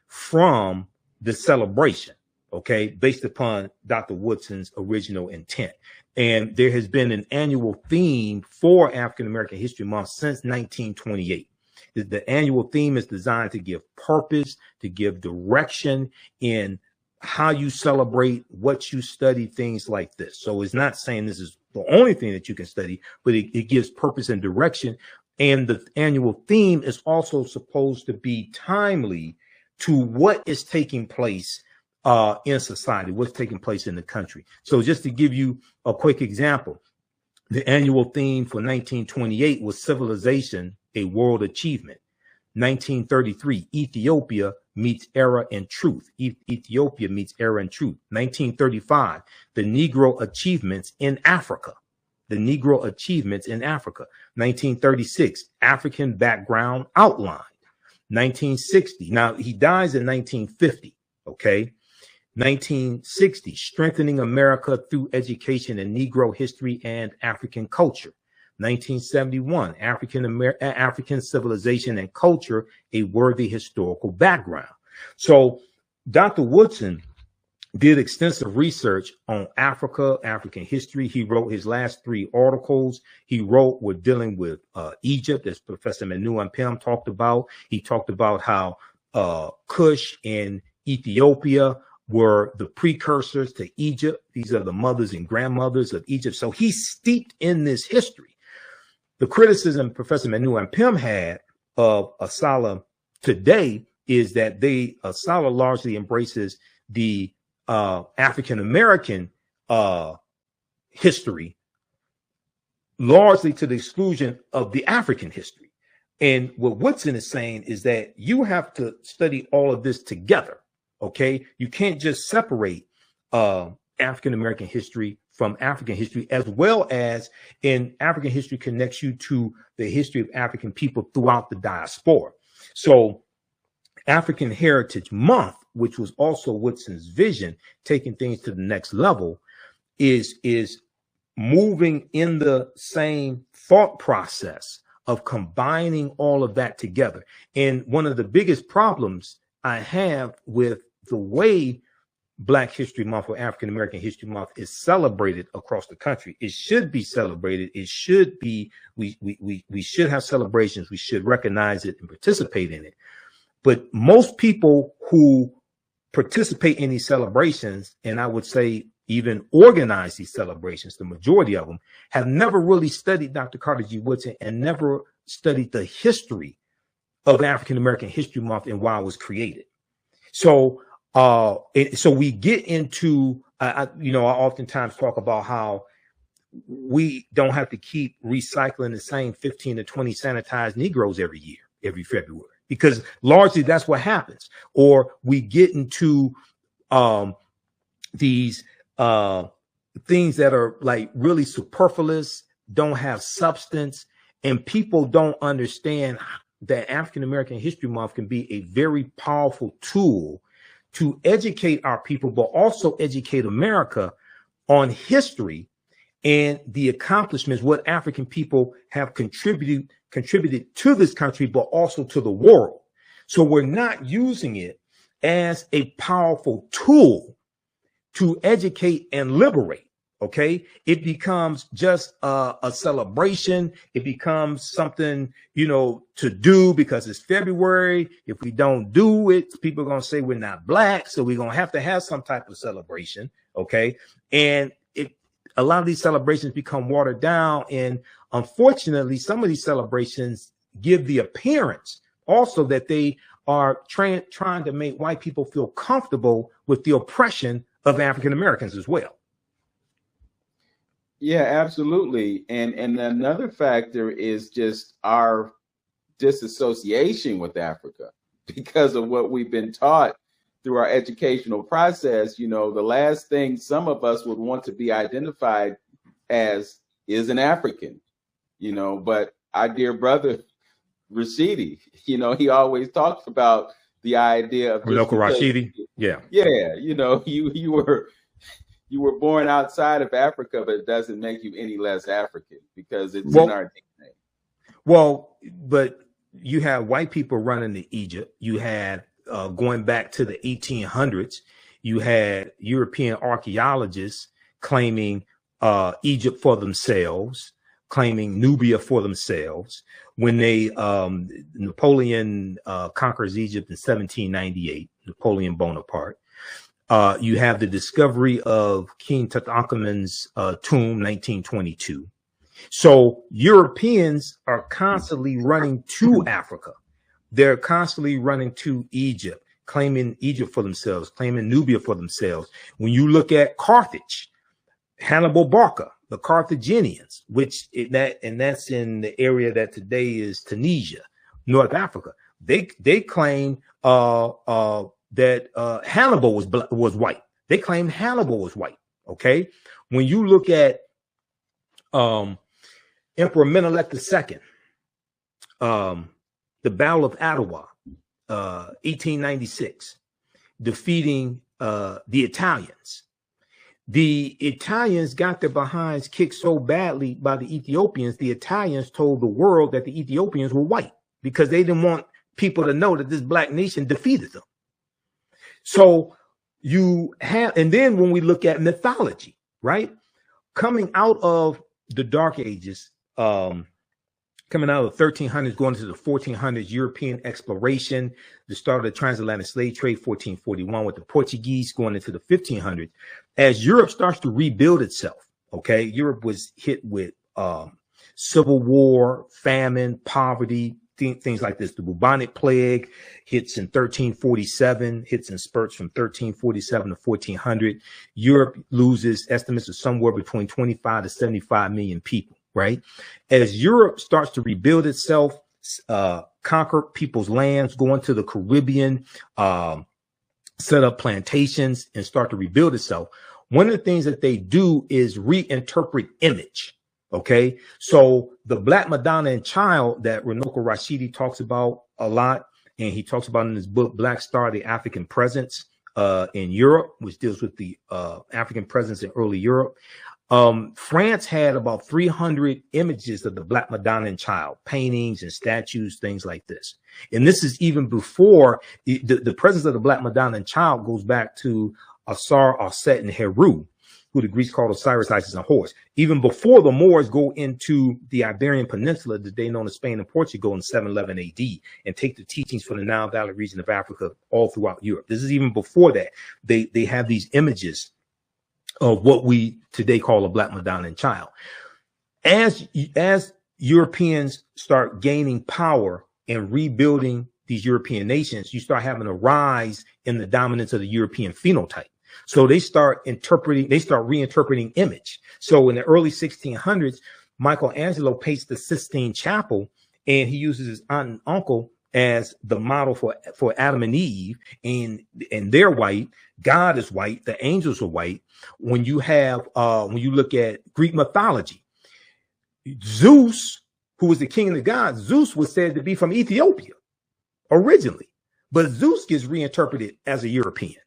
from the celebration, okay, based upon Dr. Woodson's original intent. And there has been an annual theme for African American History Month since 1928. The annual theme is designed to give purpose, to give direction in how you celebrate, what you study, things like this. So it's not saying this is the only thing that you can study, but it gives purpose and direction. And the annual theme is also supposed to be timely to what is taking place in society, what's taking place in the country. So just to give you a quick example, the annual theme for 1928 was Civilization, a World Achievement. 1933, Ethiopia meets Era and Truth. Ethiopia meets Era and Truth. 1935, the Negro Achievements in Africa. The Negro Achievements in Africa. 1936, African Background Outlined. 1960, now he dies in 1950, okay? 1960, Strengthening America Through Education in Negro History and African Culture. 1971, African Civilization and Culture, a Worthy Historical Background. So Dr. Woodson did extensive research on Africa, African history. He wrote his last 3 articles. He wrote with dealing with Egypt, as Professor Manu Ampem talked about. He talked about how Kush and Ethiopia were the precursors to Egypt. These are the mothers and grandmothers of Egypt. So he's steeped in this history. The criticism Professor Manu Ampem had of Asala today is that Asala largely embraces the African-American history, largely to the exclusion of the African history. And what Woodson is saying is that you have to study all of this together, okay? You can't just separate African-American history from African history, as well as in African history connects you to the history of African people throughout the diaspora. So African Heritage Month, which was also Woodson's vision, taking things to the next level, is moving in the same thought process of combining all of that together. And one of the biggest problems I have with the way Black History Month or African American History Month is celebrated across the country. It should be celebrated. It should be, we should have celebrations. We should recognize it and participate in it. But most people who participate in these celebrations, and I would say even organize these celebrations, the majority of them, have never really studied Dr. Carter G. Woodson and never studied the history of African American History Month and why it was created. So we get into, I oftentimes talk about how we don't have to keep recycling the same 15 to 20 sanitized Negroes every year, every February, because largely that's what happens. Or we get into these things that are like really superfluous, don't have substance, and people don't understand that African American History Month can be a very powerful tool to educate our people, but also educate America on history and the accomplishments, what African people have contributed to this country, but also to the world. So we're not using it as a powerful tool to educate and liberate. Okay, it becomes just a celebration. It becomes something, to do because it's February. If we don't do it, people are going to say we're not Black. So we're going to have some type of celebration. Okay. And a lot of these celebrations become watered down. And unfortunately, some of these celebrations give the appearance also that they are trying to make white people feel comfortable with the oppression of African Americans as well. Yeah, absolutely. And another factor is just our disassociation with Africa because of what we've been taught through our educational process. The last thing some of us would want to be identified as is an African, but our dear brother Rashidi, he always talks about the idea of Runoko Rashidi. Yeah. Yeah. You were born outside of Africa, but it doesn't make you any less African because it's in our DNA. Well, but you have white people running to Egypt. You had, going back to the 1800s, you had European archaeologists claiming Egypt for themselves, claiming Nubia for themselves. When Napoleon conquers Egypt in 1798, Napoleon Bonaparte. You have the discovery of King Tutankhamun's tomb, 1922. So Europeans are constantly running to Africa. They're constantly running to Egypt, claiming Egypt for themselves, claiming Nubia for themselves. When you look at Carthage, Hannibal Barca, the Carthaginians, that's in the area that today is Tunisia, North Africa. They claim that Hannibal was white. They claimed Hannibal was white. Okay, when you look at Emperor Menelik II, the Battle of Adwa, 1896, defeating the Italians. The Italians got their behinds kicked so badly by the Ethiopians. The Italians told the world that the Ethiopians were white because they didn't want people to know that this Black nation defeated them. So you have, and then when we look at mythology, right, coming out of the Dark Ages, coming out of the 1300s, going into the 1400s, European exploration, the start of the transatlantic slave trade, 1441, with the Portuguese going into the 1500s. As Europe starts to rebuild itself, okay, Europe was hit with civil war, famine, poverty, things like this. The bubonic plague hits in 1347, hits in spurts from 1347 to 1400. Europe loses estimates of somewhere between 25 to 75 million people. Right? As Europe starts to rebuild itself, conquer people's lands, go into the Caribbean, set up plantations and start to rebuild itself, one of the things that they do is reinterpret image. Okay. So the Black Madonna and Child that Runoko Rashidi talks about a lot, and he talks about in his book, Black Star, the African Presence in Europe, which deals with the African presence in early Europe. France had about 300 images of the Black Madonna and Child, paintings and statues, things like this. And this is even before the presence of the Black Madonna and Child goes back to Asar, Aset, and Heru, who the Greeks called Osiris, Isis, and Horus. Even before the Moors go into the Iberian Peninsula, today known as Spain and Portugal, in 711 AD, and take the teachings from the Nile Valley region of Africa all throughout Europe. This is even before that. They have these images of what we today call a Black Madonna and Child. As Europeans start gaining power and rebuilding these European nations, you start having a rise in the dominance of the European phenotype. So they start reinterpreting image. So in the early 1600s, Michelangelo paints the Sistine Chapel, and he uses his aunt and uncle as the model for Adam and Eve, and they're white. God is white. The angels are white. When you look at Greek mythology, Zeus, who was the king of the gods, Zeus was said to be from Ethiopia originally, but Zeus gets reinterpreted as a European.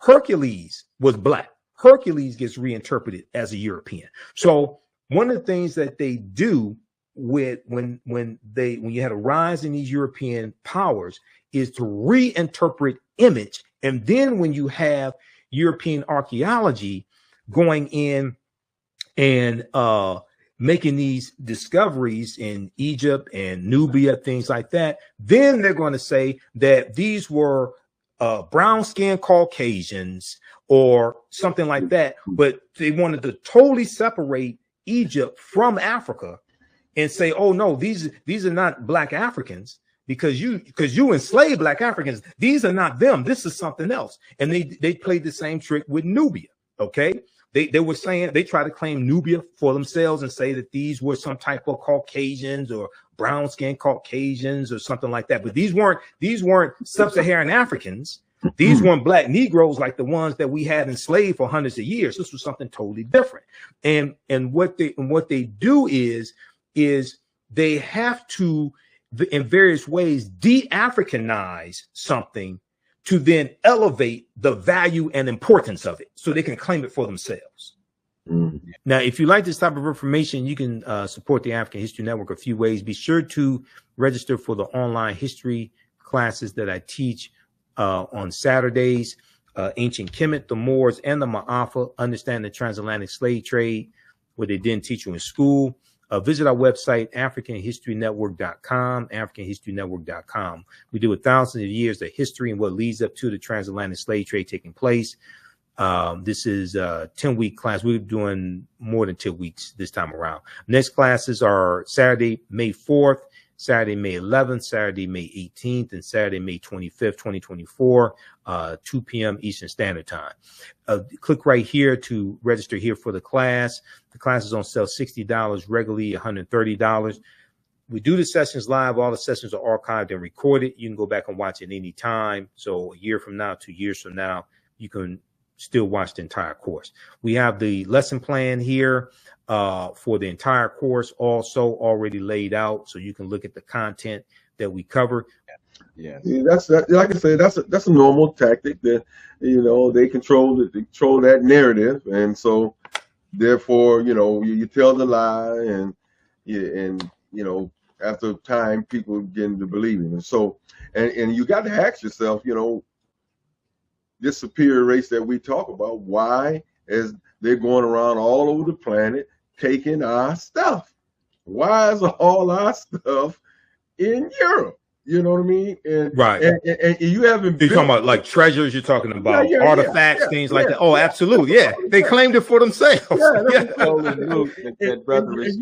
Hercules was black. Hercules gets reinterpreted as a European. So one of the things that they do with when you had a rise in these European powers is to reinterpret image. And then when you have European archaeology going in and making these discoveries in Egypt and Nubia, things like that, then they're going to say that these were brown-skinned Caucasians or something like that. But they wanted to totally separate Egypt from Africa and say, oh no, these are not black Africans because you enslaved black Africans. These are not them. This is something else. And they played the same trick with Nubia. Okay. They were saying, they tried to claim Nubia for themselves and say that these were some type of Caucasians or brown skinned Caucasians or something like that. But these weren't sub-Saharan Africans. These weren't black Negroes like the ones that we had enslaved for hundreds of years. This was something totally different. And what they do is they have to, in various ways, de-Africanize something to then elevate the value and importance of it so they can claim it for themselves. Mm-hmm. Now, if you like this type of information, you can support the African History Network a few ways. Be sure to register for the online history classes that I teach on Saturdays. Ancient Kemet, the Moors, and the Ma'afa, Understand the Transatlantic Slave Trade, where they didn't teach you in school. Visit our website, AfricanHistoryNetwork.com, AfricanHistoryNetwork.com. We deal with thousands of years of history and what leads up to the transatlantic slave trade taking place. This is a 10-week class. We're doing more than 2 weeks this time around. Next classes are Saturday, May 4th, Saturday, May 11th, Saturday, May 18th, and Saturday, May 25th, 2024, 2 p.m. Eastern Standard Time. Click right here to register here for the class. The class is on sale $60, regularly $130. We do the sessions live. All the sessions are archived and recorded. You can go back and watch it any time. So a year from now, 2 years from now, you can still watch the entire course. We have the lesson plan here for the entire course also already laid out, so you can look at the content that we cover. Yeah, that's like I said, that's a normal tactic that they control that narrative, and so therefore you tell the lie, and after time people begin to believe it, and so and you got to ask yourself, this superior race that we talk about, why is they're going around all over the planet taking our stuff? Why is all our stuff in Europe? You know what I mean? And right. And you haven't. You're talking about like treasures. You're talking about artifacts, things like that. Oh, yeah, absolutely. Yeah, they claimed it for themselves. Yeah, that brother Rashidi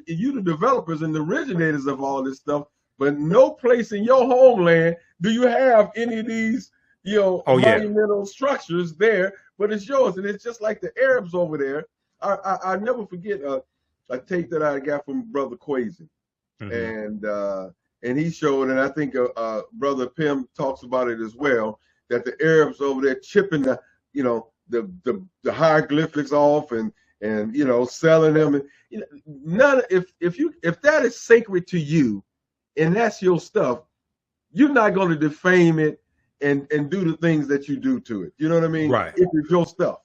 you the developers and the originators of all this stuff, but no place in your homeland do you have any of these, monumental structures there, but it's yours. And it's just like the Arabs over there. I never forget a tape that I got from Brother Quasi. And he showed, and I think Brother Pim talks about it as well, that the Arabs over there chipping the hieroglyphics off and selling them. And if that is sacred to you and that's your stuff, you're not going to defame it and do the things that you do to it. You know what I mean? Right. If it's your stuff.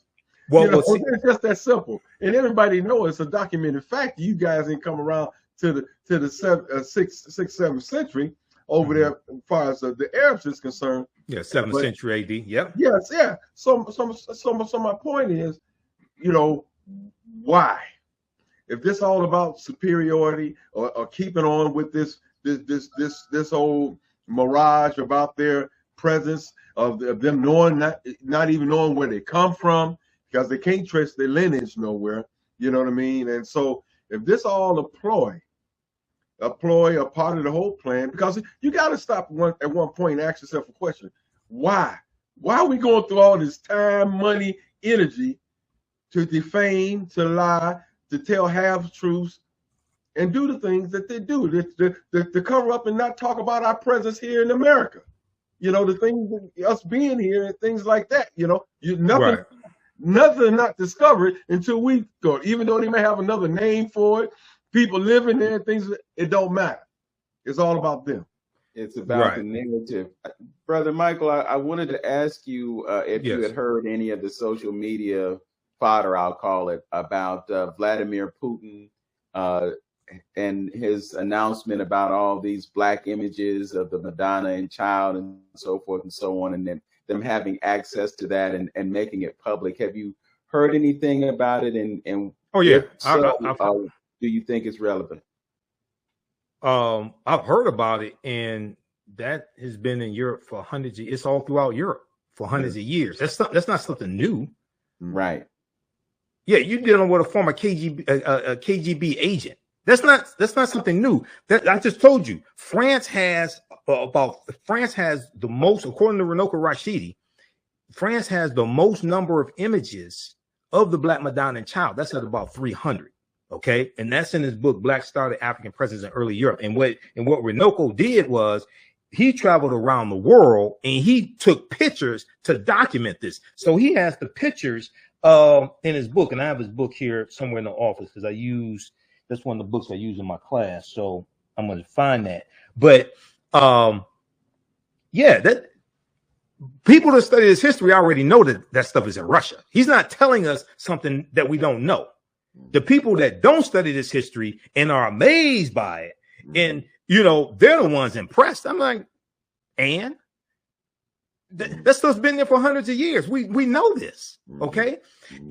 It's just that simple. And everybody knows it's a documented fact. You guys didn't come around to the 6th, 7th century over there as far as the Arabs is concerned. Yeah, 7th century AD. Yep. Yes, yeah. So my point is, why? If this all about superiority or keeping on with this old mirage about their presence of them knowing not even knowing where they come from, because they can't trace their lineage nowhere. You know what I mean? And so if this all a ploy, a part of the whole plan, because you got to stop at one point and ask yourself a question: why? Why are we going through all this time, money, energy to defame, to lie, to tell half truths, and do the things that they do, to cover up and not talk about our presence here in America? The things, us being here and things like that. Nothing not discovered until we go. Even though they may have another name for it, people living there, things, it don't matter. It's all about them. It's about the narrative. Brother Michael, I wanted to ask you if you had heard any of the social media fodder, I'll call it, about Vladimir Putin and his announcement about all these black images of the Madonna and child and so forth and so on, and then them having access to that and making it public. Have you heard anything about it? And oh yeah, do you think it's relevant? I've heard about it, and that has been in Europe for hundreds. It's all throughout Europe for hundreds of years. That's not something new, right? Yeah, you're dealing with a former KGB agent. That's not something new. That I just told you. France has the most, according to Runoko Rashidi, France has the most number of images of the Black Madonna and child. That's at about 300. Okay, and that's in his book Black Started African Presence in Early Europe. And what Runoko did was he traveled around the world and he took pictures to document this. So he has the pictures in his book, and I have his book here somewhere in the office because that's one of the books I use in my class. So I'm going to find that. But that people that study this history already know that stuff is in Russia. He's not telling us something that we don't know. The people that don't study this history and are amazed by it, and they're the ones impressed. I'm like, and that stuff's been there for hundreds of years. We know this, okay?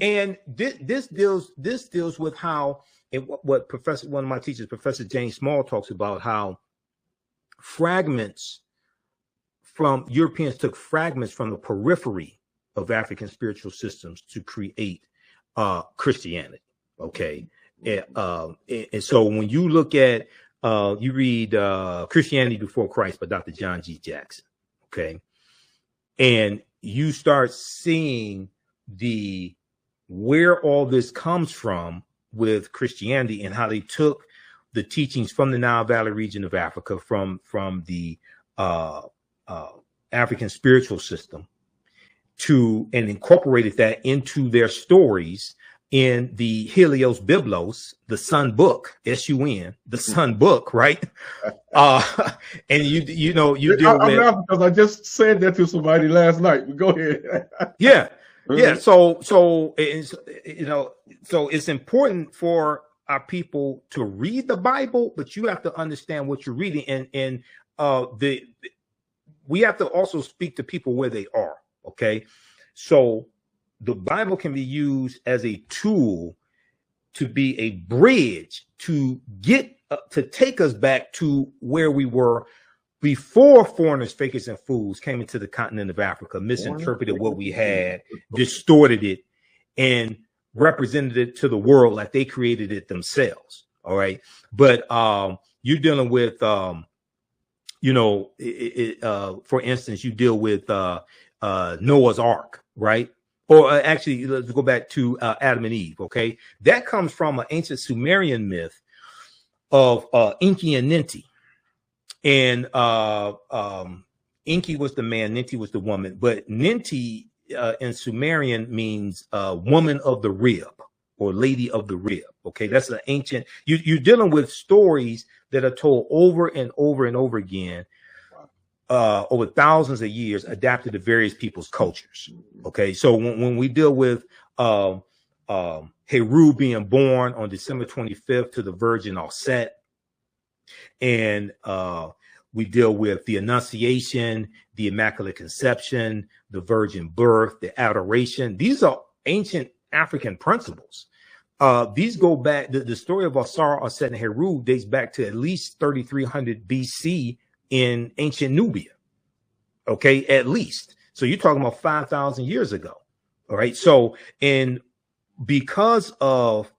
And this deals with how, and what one of my teachers, Professor James Small, talks about how Europeans took fragments from the periphery of African spiritual systems to create Christianity. Okay. And so when you look at, you read Christianity Before Christ by Dr. John G. Jackson. Okay. And you start seeing where all this comes from with Christianity and how they took the teachings from the Nile Valley region of Africa, from the African spiritual system, and incorporated that into their stories in the Helios Biblos, the Sun Book, S-U-N, the Sun Book, right? And you deal with. I'm laughing because I just said that to somebody last night. Go ahead. Yeah. So it's important for our people to read the Bible, but you have to understand what you're reading, and we have to also speak to people where they are. Okay. So the Bible can be used as a tool to be a bridge to get to take us back to where we were before foreigners, fakers, and fools came into the continent of Africa, misinterpreted what we had, distorted it, and represented it to the world like they created it themselves. All right. But you're dealing with, you know, for instance, you deal with Noah's Ark, right? Or actually, let's go back to Adam and Eve. Okay. That comes from an ancient Sumerian myth of Enki and Ninti. And Enki was the man, Ninti was the woman. But Ninti in Sumerian means woman of the rib or lady of the rib. Okay, that's an ancient. You're dealing with stories that are told over and over and over again over thousands of years, adapted to various people's cultures. Okay, so when we deal with Heru being born on December 25th to the Virgin Auset, and we deal with the Annunciation, the Immaculate Conception, the Virgin Birth, the Adoration. These are ancient African principles. These go back, the story of Osar, Auset, and Heru dates back to at least 3300 BC in ancient Nubia. Okay, at least. So you're talking about 5,000 years ago. All right. So, and because of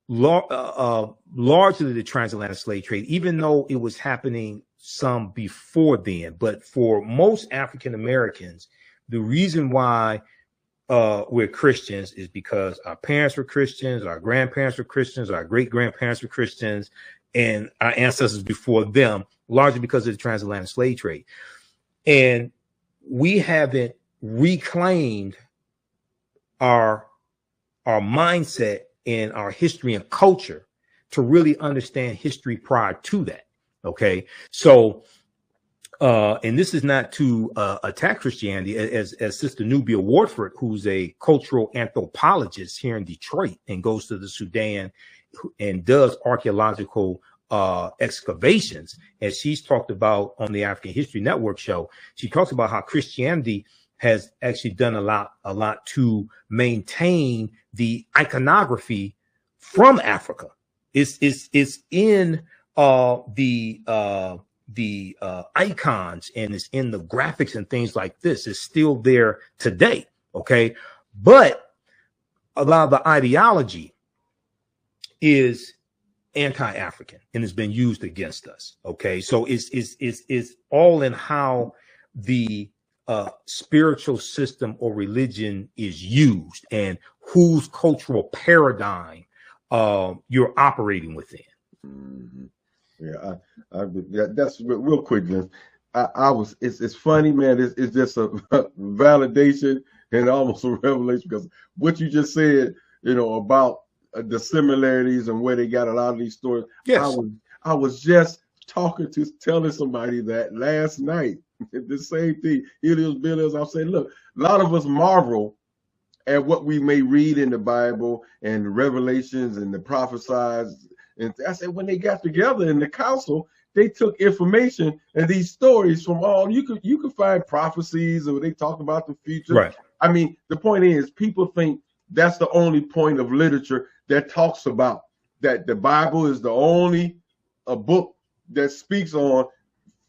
largely the transatlantic slave trade, even though it was happening some before then, but for most African Americans, the reason why we're Christians is because our parents were Christians, our grandparents were Christians, our great grandparents were Christians, and our ancestors before them, largely because of the transatlantic slave trade. And we haven't reclaimed our mindset and our history and culture to really understand history prior to that. Okay. So, and this is not to attack Christianity, as Sister Nubia Wardford, who's a cultural anthropologist here in Detroit and goes to the Sudan and does archaeological excavations, as she's talked about on the African History Network show. She talks about how Christianity has actually done a lot to maintain the iconography from Africa. It's in the icons, and it's in the graphics and things like this. It's still there today. Okay. But a lot of the ideology is anti-African and has been used against us. Okay. So it's all in how the spiritual system or religion is used and whose cultural paradigm you're operating within. Mm-hmm. Yeah, that's real quick. It's funny, man. It's just a validation and almost a revelation, because what you just said, you know, about the similarities and where they got a lot of these stories. Yes. I was just telling somebody that last night. The same thing. Helios Billios. I'm saying, look, a lot of us marvel at what we may read in the Bible and Revelations and the prophesies. And I said, when they got together in the council, they took information and these stories from all you could find prophecies, or they talk about the future. Right. I mean, the point is, people think that's the only point of literature that talks about that. The Bible is the only book that speaks on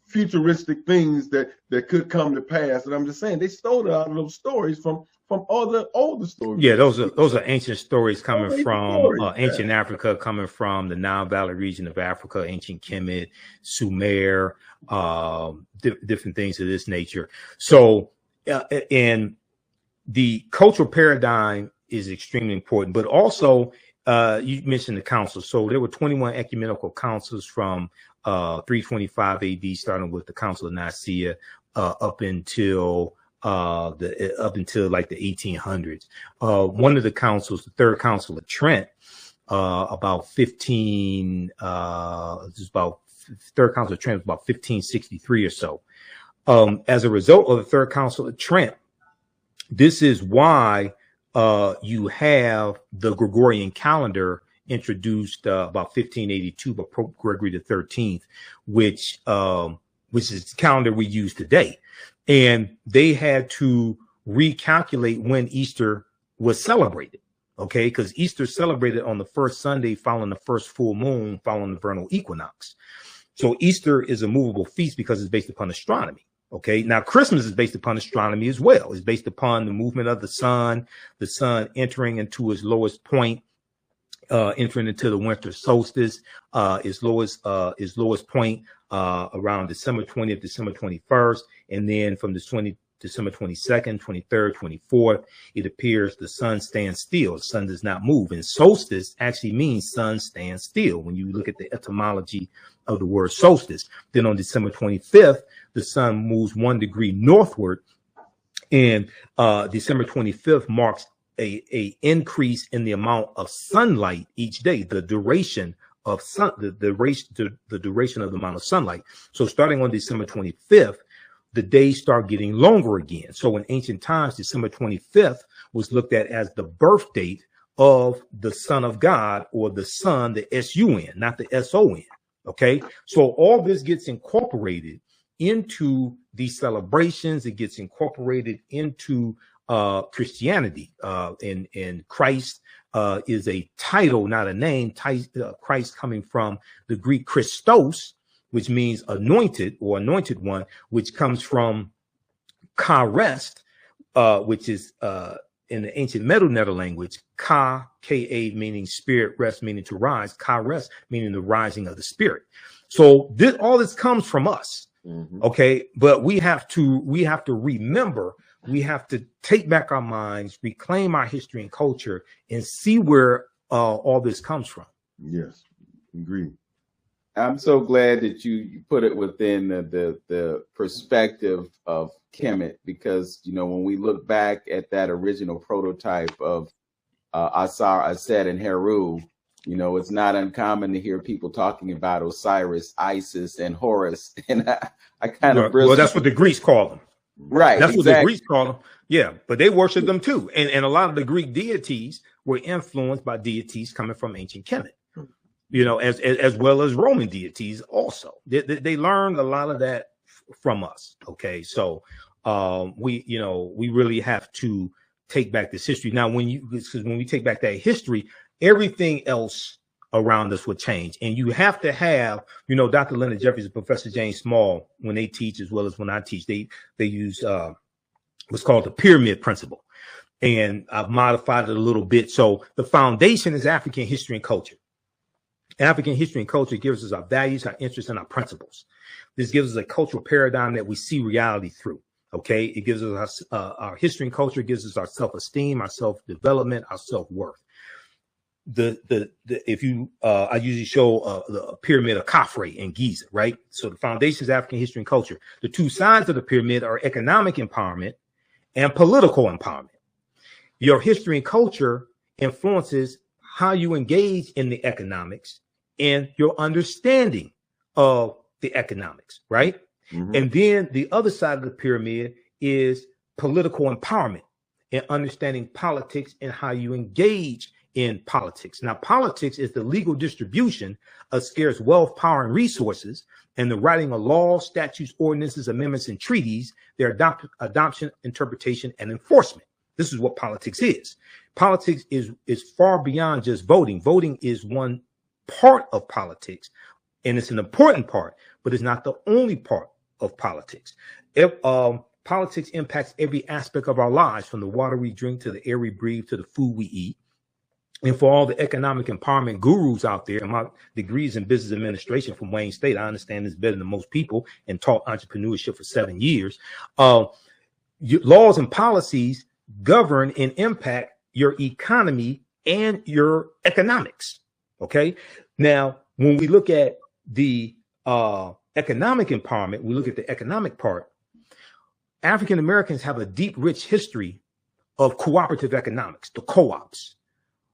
futuristic things that could come to pass. And I'm just saying, they stole it out of those stories from other older stories. Yeah, those are ancient stories coming from ancient Africa, coming from the Nile Valley region of Africa, ancient Kemet, Sumer, different things of this nature. So, and the cultural paradigm is extremely important, but also you mentioned the councils. So there were 21 ecumenical councils from 325 AD, starting with the Council of Nicaea up until like the 1800s. One of the councils, the Third Council of Trent, about 15, Third Council of Trent was about 1563 or so. As a result of the Third Council of Trent, this is why you have the Gregorian calendar introduced about 1582 by Pope Gregory XIII, which which is the calendar we use today. And they had to recalculate when Easter was celebrated. Okay, because Easter celebrated on the first Sunday following the first full moon following the vernal equinox. So Easter is a movable feast because it's based upon astronomy. Okay, now Christmas is based upon astronomy as well. It's based upon the movement of the sun entering into its lowest point, entering into the winter solstice, its lowest point around December 20th, December 21st, and then from December 22nd, 23rd, 24th, it appears the sun stands still. The sun does not move. And solstice actually means sun stands still when you look at the etymology of the word solstice. Then on December 25th, the sun moves 1 degree northward. And December 25th marks a increase in the amount of sunlight each day, the duration of the duration of the amount of sunlight. So starting on December 25th, the days start getting longer again. So in ancient times, December 25th was looked at as the birth date of the Son of God, or the Son, the S-U-N, not the S-O-N. Okay, so all this gets incorporated into these celebrations. It gets incorporated into Christianity, and Christ is a title, not a name. Christ coming from the Greek Christos, which means anointed or anointed one, which comes from Ka-rest, which is in the ancient Middle Nether language, Ka-Ka, meaning spirit, rest meaning to rise, Ka-rest meaning the rising of the spirit. So all this comes from us. Mm-hmm. Okay, but we have to remember, we have to take back our minds, reclaim our history and culture, and see where all this comes from. Yes, agreed. I'm so glad that you put it within the perspective of Kemet, because, you know, when we look back at that original prototype of Asar, Aset, and Heru, you know, it's not uncommon to hear people talking about Osiris, Isis, and Horus. And I kind of well, that's what the Greeks call them. Right. That's exactly what the Greeks call them. Yeah, but they worship them too. And a lot of the Greek deities were influenced by deities coming from ancient Kemet. You know, as well as Roman deities also. They learned a lot of that from us. Okay, so we really have to take back this history. Now, because when we take back that history, everything else around us would change. And you have to have, you know, Dr. Leonard Jeffries and Professor James Small, when they teach as well as when I teach, they use what's called the pyramid principle. And I've modified it a little bit. So the foundation is African history and culture. African history and culture gives us our values, our interests, and our principles. This gives us a cultural paradigm that we see reality through. Okay, it gives us our history and culture, gives us our self-esteem, our self-development, our self-worth. I usually show the pyramid of Khafre in Giza, right? So the foundation is African history and culture. The two sides of the pyramid are economic empowerment and political empowerment. Your history and culture influences how you engage in the economics and your understanding of the economics, right? Mm-hmm. And then the other side of the pyramid is political empowerment and understanding politics and how you engage in politics. Now, politics is the legal distribution of scarce wealth, power, and resources, and the writing of laws, statutes, ordinances, amendments, and treaties, their adoption, interpretation, and enforcement. This is what politics is. Politics is far beyond just voting. Voting is one part of politics, and it's an important part, but it's not the only part of politics. Politics impacts every aspect of our lives, from the water we drink to the air we breathe to the food we eat. And for all the economic empowerment gurus out there, and my degrees in business administration from Wayne State, I understand this better than most people, and taught entrepreneurship for 7 years. Laws and policies govern and impact your economy and your economics. Okay. Now, when we look at the economic empowerment, we look at the economic part. African Americans have a deep, rich history of cooperative economics, the co-ops.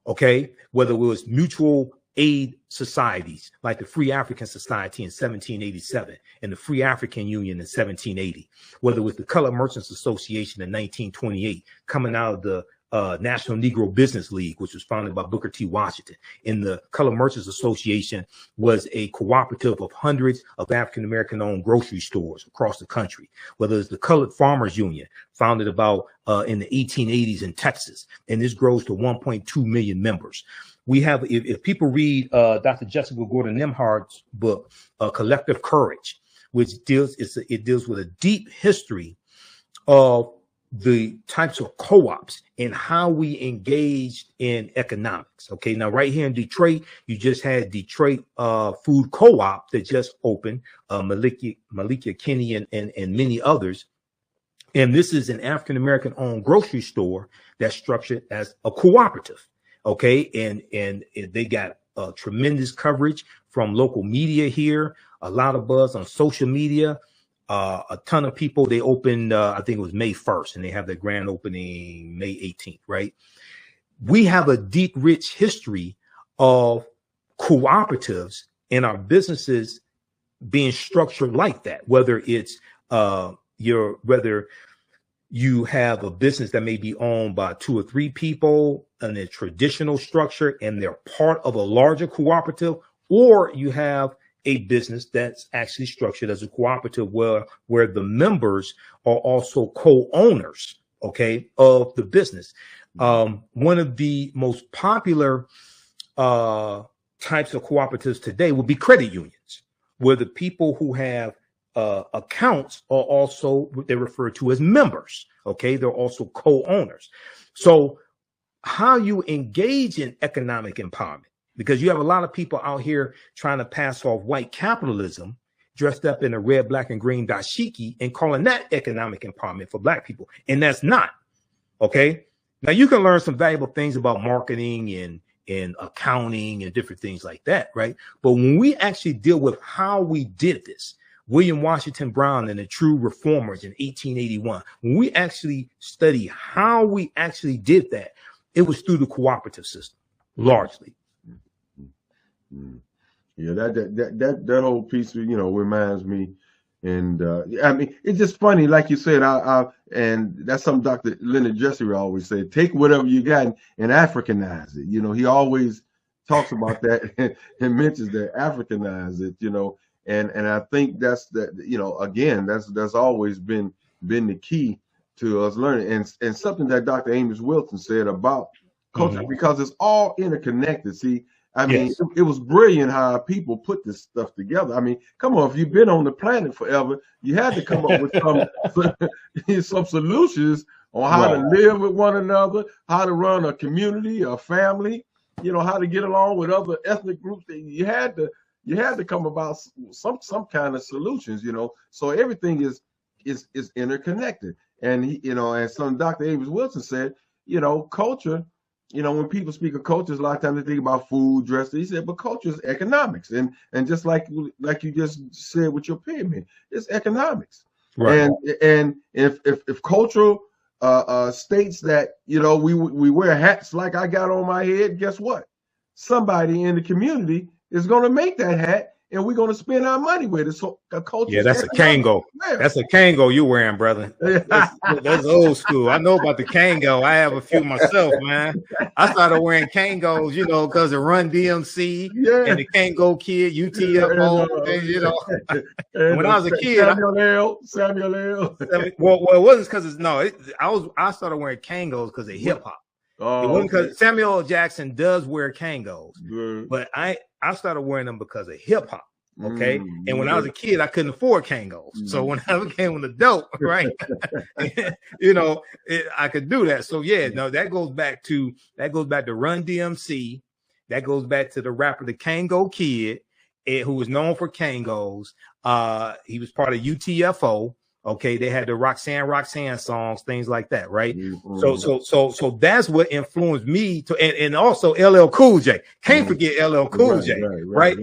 Okay, whether it was mutual aid societies like the Free African Society in 1787 and the Free African Union in 1780, whether it was the Colored Merchants Association in 1928, coming out of the National Negro Business League, which was founded by Booker T. Washington. And the Colored Merchants Association was a cooperative of hundreds of African-American owned grocery stores across the country, whether it's the Colored Farmers Union, founded about in the 1880s in Texas. And this grows to 1.2 million members. We have, if people read Dr. Jessica Gordon Nimhard's book, Collective Courage, which deals with a deep history of the types of co-ops and how we engaged in economics. Okay, now right here in Detroit, you just had Detroit Food Co-op that just opened, Malikia Kinney and many others. And this is an African-American owned grocery store that's structured as a cooperative. Okay, and they got tremendous coverage from local media here, a lot of buzz on social media. A ton of people. They opened, I think it was May 1st, and they have their grand opening May 18th, right? We have a deep, rich history of cooperatives and our businesses being structured like that, whether it's whether you have a business that may be owned by 2 or 3 people in a traditional structure and they're part of a larger cooperative, or you have a business that's actually structured as a cooperative where the members are also co-owners, okay, of the business. One of the most popular types of cooperatives today would be credit unions, where the people who have accounts are also what they refer to as members, okay? They're also co-owners. So how you engage in economic empowerment, because you have a lot of people out here trying to pass off white capitalism dressed up in a red, black, and green dashiki and calling that economic empowerment for black people. And that's not. Okay. Now you can learn some valuable things about marketing and accounting and different things like that. Right. But when we actually deal with how we did this, William Washington Brown and the True Reformers in 1881, when we actually study how we actually did that, it was through the cooperative system, largely. Yeah, that whole piece, reminds me, and I mean, it's just funny, like you said. And that's something Dr. Leonard Jesse always said: take whatever you got and Africanize it. He always talks about that and mentions that, Africanize it. And I think that's again, that's always been the key to us learning, and something that Dr. Amos Wilson said about culture, because it's all interconnected. See. I mean, yes. It was brilliant how people put this stuff together. I mean, come on, if you've been on the planet forever, you had to come up with some solutions on how to live with one another, how to run a community, a family, how to get along with other ethnic groups. You had to come about some kind of solutions, So everything is interconnected. And as some Dr. Amos Wilson said, culture. When people speak of culture, a lot of times they think about food, dress. He said, but culture is economics, and just like you just said with your pyramid, it's economics. Right. And if cultural states that we wear hats like I got on my head, guess what? Somebody in the community is going to make that hat, and we're going to spend our money with it. So a culture. Yeah, that's a Kango. Yeah. That's a Kango you're wearing, brother. That's old school. I know about the Kango. I have a few myself, man. I started wearing Kangos, because of Run DMC and the Kango Kid, UTFO, when I was a kid, Samuel L. Well, it wasn't because I started wearing Kangos because of hip hop. It wasn't because Samuel L. Jackson does wear Kangos, but I started wearing them because of hip hop. Okay. And when I was a kid, I couldn't afford Kangos. So when I became an adult, right, I could do that. So yeah, no, that goes back to Run DMC. That goes back to the rapper, the Kango Kid, who was known for Kangos. He was part of UTFO. Okay, they had the Roxanne songs, things like that, right? So that's what influenced me and also LL Cool J. Can't forget LL Cool J, right?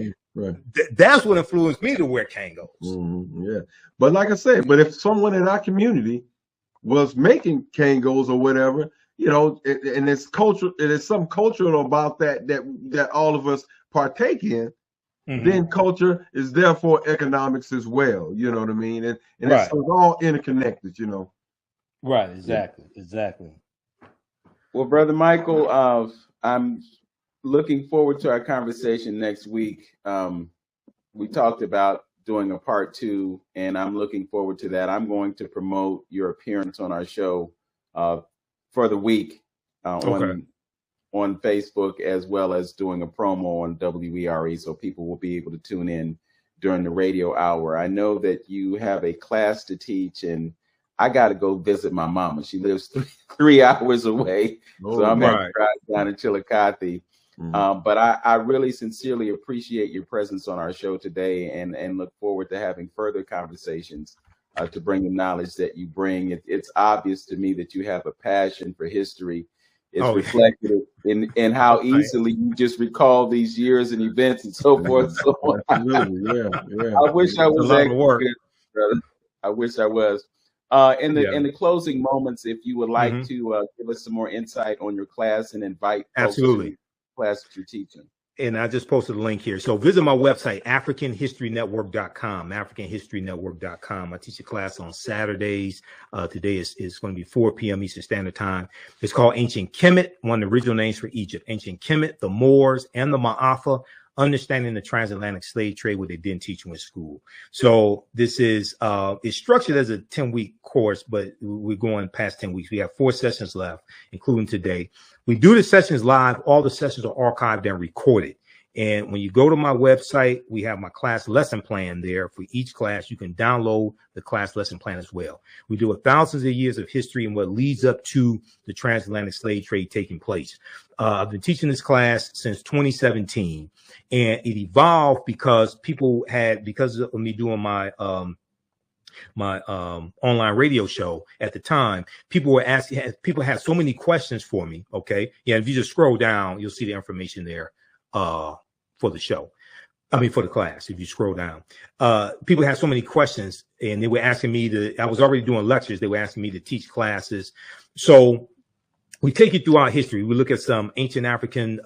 That's what influenced me to wear Kangos. Yeah, but like I said, if someone in our community was making Kangos or whatever, and it's cultural, and it's some cultural about that all of us partake in. Then culture is therefore economics as well. You know what I mean? And it's all interconnected, Right, exactly. Well, Brother Michael, I'm looking forward to our conversation next week. We talked about doing a part 2, and I'm looking forward to that. I'm going to promote your appearance on our show for the week on Facebook, as well as doing a promo on WERE, so people will be able to tune in during the radio hour. I know that you have a class to teach, and I got to go visit my mama. She lives 3 hours away, so I'm going to drive down to Chillicothe. But I really sincerely appreciate your presence on our show today, and look forward to having further conversations to bring the knowledge that you bring. It's obvious to me that you have a passion for history. It's reflected in how easily you just recall these years and events and so forth. So Absolutely. I wish I was that good, brother. I wish I was. In the closing moments, if you would like to give us some more insight on your class and invite folks to the class that you're teaching. And I just posted a link here. So visit my website, AfricanHistoryNetwork.com, AfricanHistoryNetwork.com. I teach a class on Saturdays. Today is going to be 4 p.m. Eastern Standard Time. It's called Ancient Kemet, one of the original names for Egypt. Ancient Kemet, the Moors, and the Ma'afa, understanding the transatlantic slave trade, what they didn't teach you in school. So this is it's structured as a 10-week course, but we're going past 10 weeks. We have 4 sessions left, including today. We do the sessions live. All the sessions are archived and recorded. And when you go to my website, we have my class lesson plan there. For each class, you can download the class lesson plan as well. We do thousands of years of history and what leads up to the transatlantic slave trade taking place. I've been teaching this class since 2017, and it evolved because because of me doing my online radio show at the time, people had so many questions for me. Okay. Yeah. If you just scroll down, you'll see the information there, for the show. For the class. If you scroll down, people had so many questions, and they were asking me I was already doing lectures. They were asking me to teach classes. So we take you throughout history. We look at some ancient African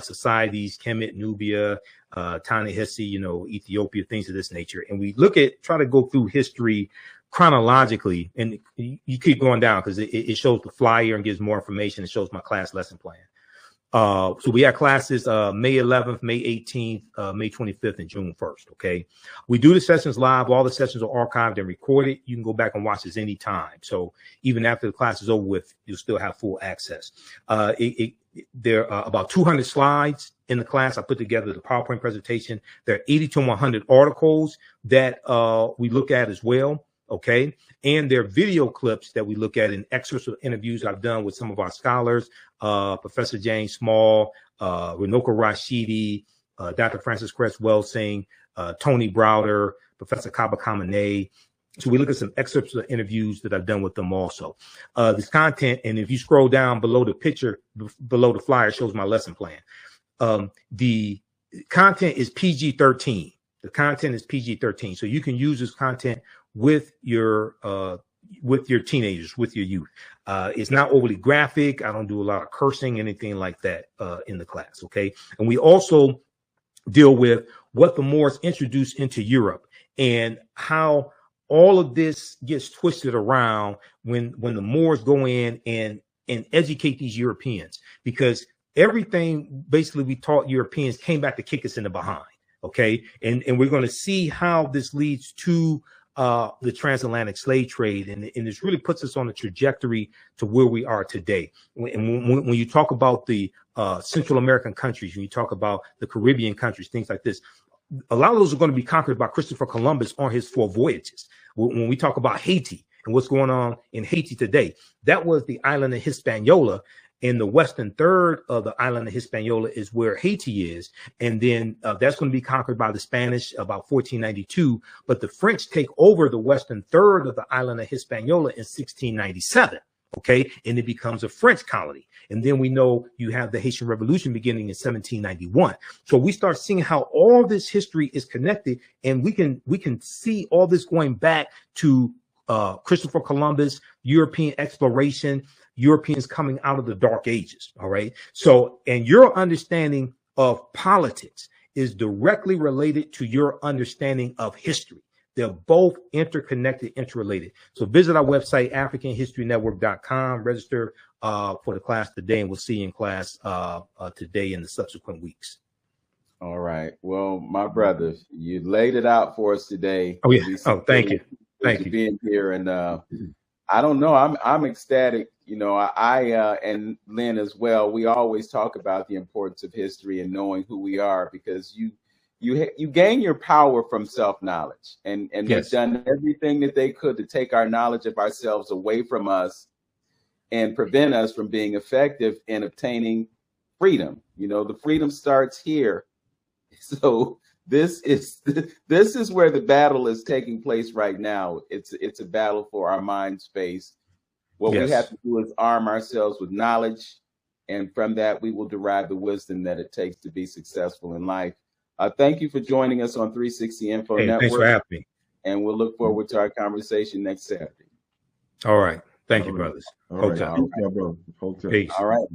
societies, Kemet, Nubia, Ta-Nehisi, Ethiopia, things of this nature. And we try to go through history chronologically. And you keep going down because it shows the flyer and gives more information. It shows my class lesson plan. So we have classes May 11th, May 18th, May 25th, and June 1st. Okay. We do the sessions live. All the sessions are archived and recorded. You can go back and watch this anytime. So even after the class is over with, you'll still have full access. There are about 200 slides in the class. I put together the PowerPoint presentation. There are 80 to 100 articles that we look at as well. Okay. And there are video clips that we look at in excerpts of interviews I've done with some of our scholars, Professor James Small, Runoko Rashidi, Dr. Francis Cress Welsing, Tony Browder, Professor Kaba Kamene. So we look at some excerpts of interviews that I've done with them also. This content, and if you scroll down below the picture, below the flyer, shows my lesson plan. The content is PG-13. The content is PG-13. So you can use this content with your teenagers, with your youth. It's not overly graphic. I don't do a lot of cursing, anything like that in the class. Okay. And we also deal with what the Moors introduced into Europe and how all of this gets twisted around when the Moors go in and educate these Europeans, because everything basically we taught Europeans came back to kick us in the behind. Okay. And we're going to see how this leads to the transatlantic slave trade. And this really puts us on a trajectory to where we are today. When you talk about the Central American countries, when you talk about the Caribbean countries, things like this, a lot of those are going to be conquered by Christopher Columbus on his 4 voyages. When we talk about Haiti and what's going on in Haiti today, that was the island of Hispaniola. In the western third of the island of Hispaniola is where Haiti is. And then that's going to be conquered by the Spanish about 1492. But the French take over the western third of the island of Hispaniola in 1697. Okay. And it becomes a French colony. And then we know you have the Haitian Revolution beginning in 1791. So we start seeing how all this history is connected, and we can see all this going back to Christopher Columbus, European exploration, Europeans coming out of the Dark Ages. All right. So, and your understanding of politics is directly related to your understanding of history. They're both interconnected, interrelated. So visit our website, AfricanHistoryNetwork.com, register for the class today, and we'll see you in class today and the subsequent weeks. All right. Well, my brother, you laid it out for us today. Oh yeah. Oh, thank you. Thank you being here. And I don't know. I'm ecstatic. You know, I and Lynn as well. We always talk about the importance of history and knowing who we are, because you gain your power from self-knowledge, and Yes. they've done everything that they could to take our knowledge of ourselves away from us and prevent us from being effective in obtaining freedom. You know, the freedom starts here. So this is where the battle is taking place right now. It's a battle for our mind space. What Yes. we have to do is arm ourselves with knowledge, and from that we will derive the wisdom that it takes to be successful in life. Thank you for joining us on 360 Info Network. Thanks for having me. And we'll look forward to our conversation next Saturday. All right. Thank you, brothers. All right. Hotel. Peace. All right.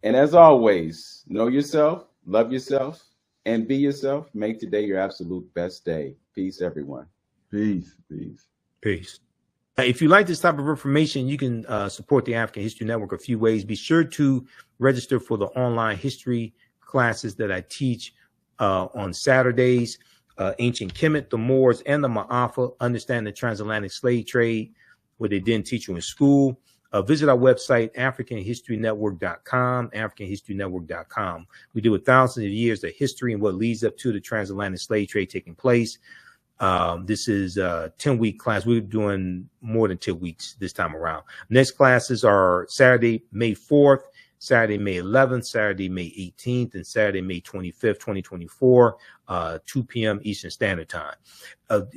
And as always, know yourself, love yourself, and be yourself. Make today your absolute best day. Peace, everyone. Peace. Peace. If you like this type of information, you can support the African History Network a few ways. Be sure to register for the online history classes that I teach on Saturdays. Ancient Kemet, the Moors, and the Ma'afa, Understand the Transatlantic Slave Trade, what they didn't teach you in school. Visit our website, AfricanHistoryNetwork.com, AfricanHistoryNetwork.com. We do thousands of years of history and what leads up to the transatlantic slave trade taking place. This is a 10-week class. We're doing more than 10 weeks this time around. Next classes are Saturday, May 4th, Saturday, May 11th, Saturday, May 18th, and Saturday, May 25th, 2024, 2 p.m. Eastern Standard Time.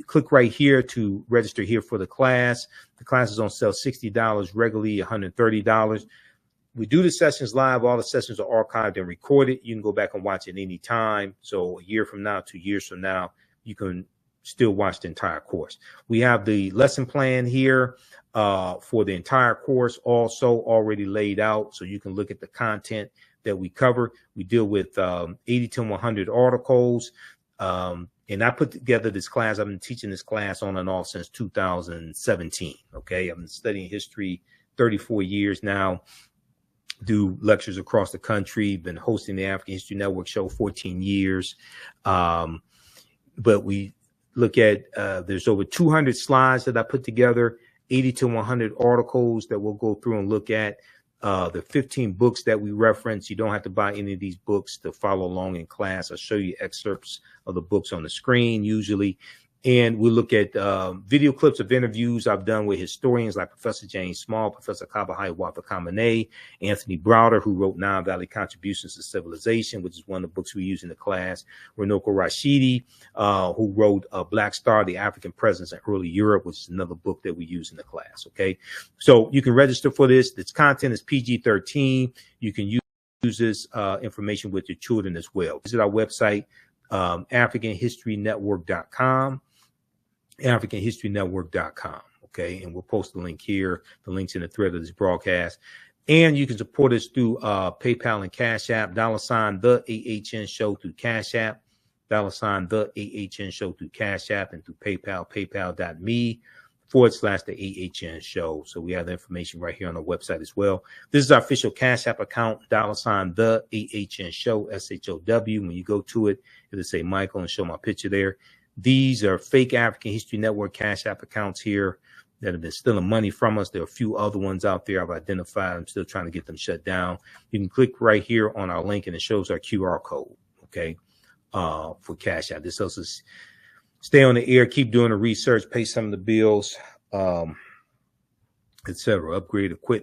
Click right here to register here for the class. The class is on sale $60, regularly $130. We do the sessions live. All the sessions are archived and recorded. You can go back and watch it any time. So a year from now, 2 years from now, you can still watch the entire course. We have the lesson plan here for the entire course also already laid out, so you can look at the content that we cover. We deal with 80 to 100 articles, and I put together this class. I've been teaching this class on and off since 2017. Okay, I've been studying history 34 years now. Do lectures across the country. Been hosting the African History Network show 14 years. But we look at there's over 200 slides that I put together, 80 to 100 articles that we'll go through and look at. The 15 books that we reference. You don't have to buy any of these books to follow along in class. I'll show you excerpts of the books on the screen usually. And we look at video clips of interviews I've done with historians like Professor James Small, Professor Kaba Kamene, Anthony Browder, who wrote Nile Valley Contributions to Civilization, which is one of the books we use in the class. Runoko Rashidi, who wrote Black Star, the African Presence in Early Europe, which is another book that we use in the class. Okay, so you can register for this. Its content is PG-13. You can use this information with your children as well. Visit our website, AfricanHistoryNetwork.com. AfricanHistoryNetwork.com. Okay, and we'll post the link here. The link's in the thread of this broadcast. And you can support us through PayPal and Cash App, $ the AHN show through Cash App, $ the AHN show through Cash App, and through PayPal, paypal.me/the AHN show. So we have the information right here on the website as well. This is our official Cash App account, $ the AHN show, SHOW. When you go to it, it'll say Michael and show my picture there. These are fake African History Network Cash App accounts here that have been stealing money from us. There are a few other ones out there I've identified. I'm still trying to get them shut down. You can click right here on our link and it shows our QR code, okay, for Cash App. This helps us stay on the air, keep doing the research, pay some of the bills, etc. Upgrade equipment.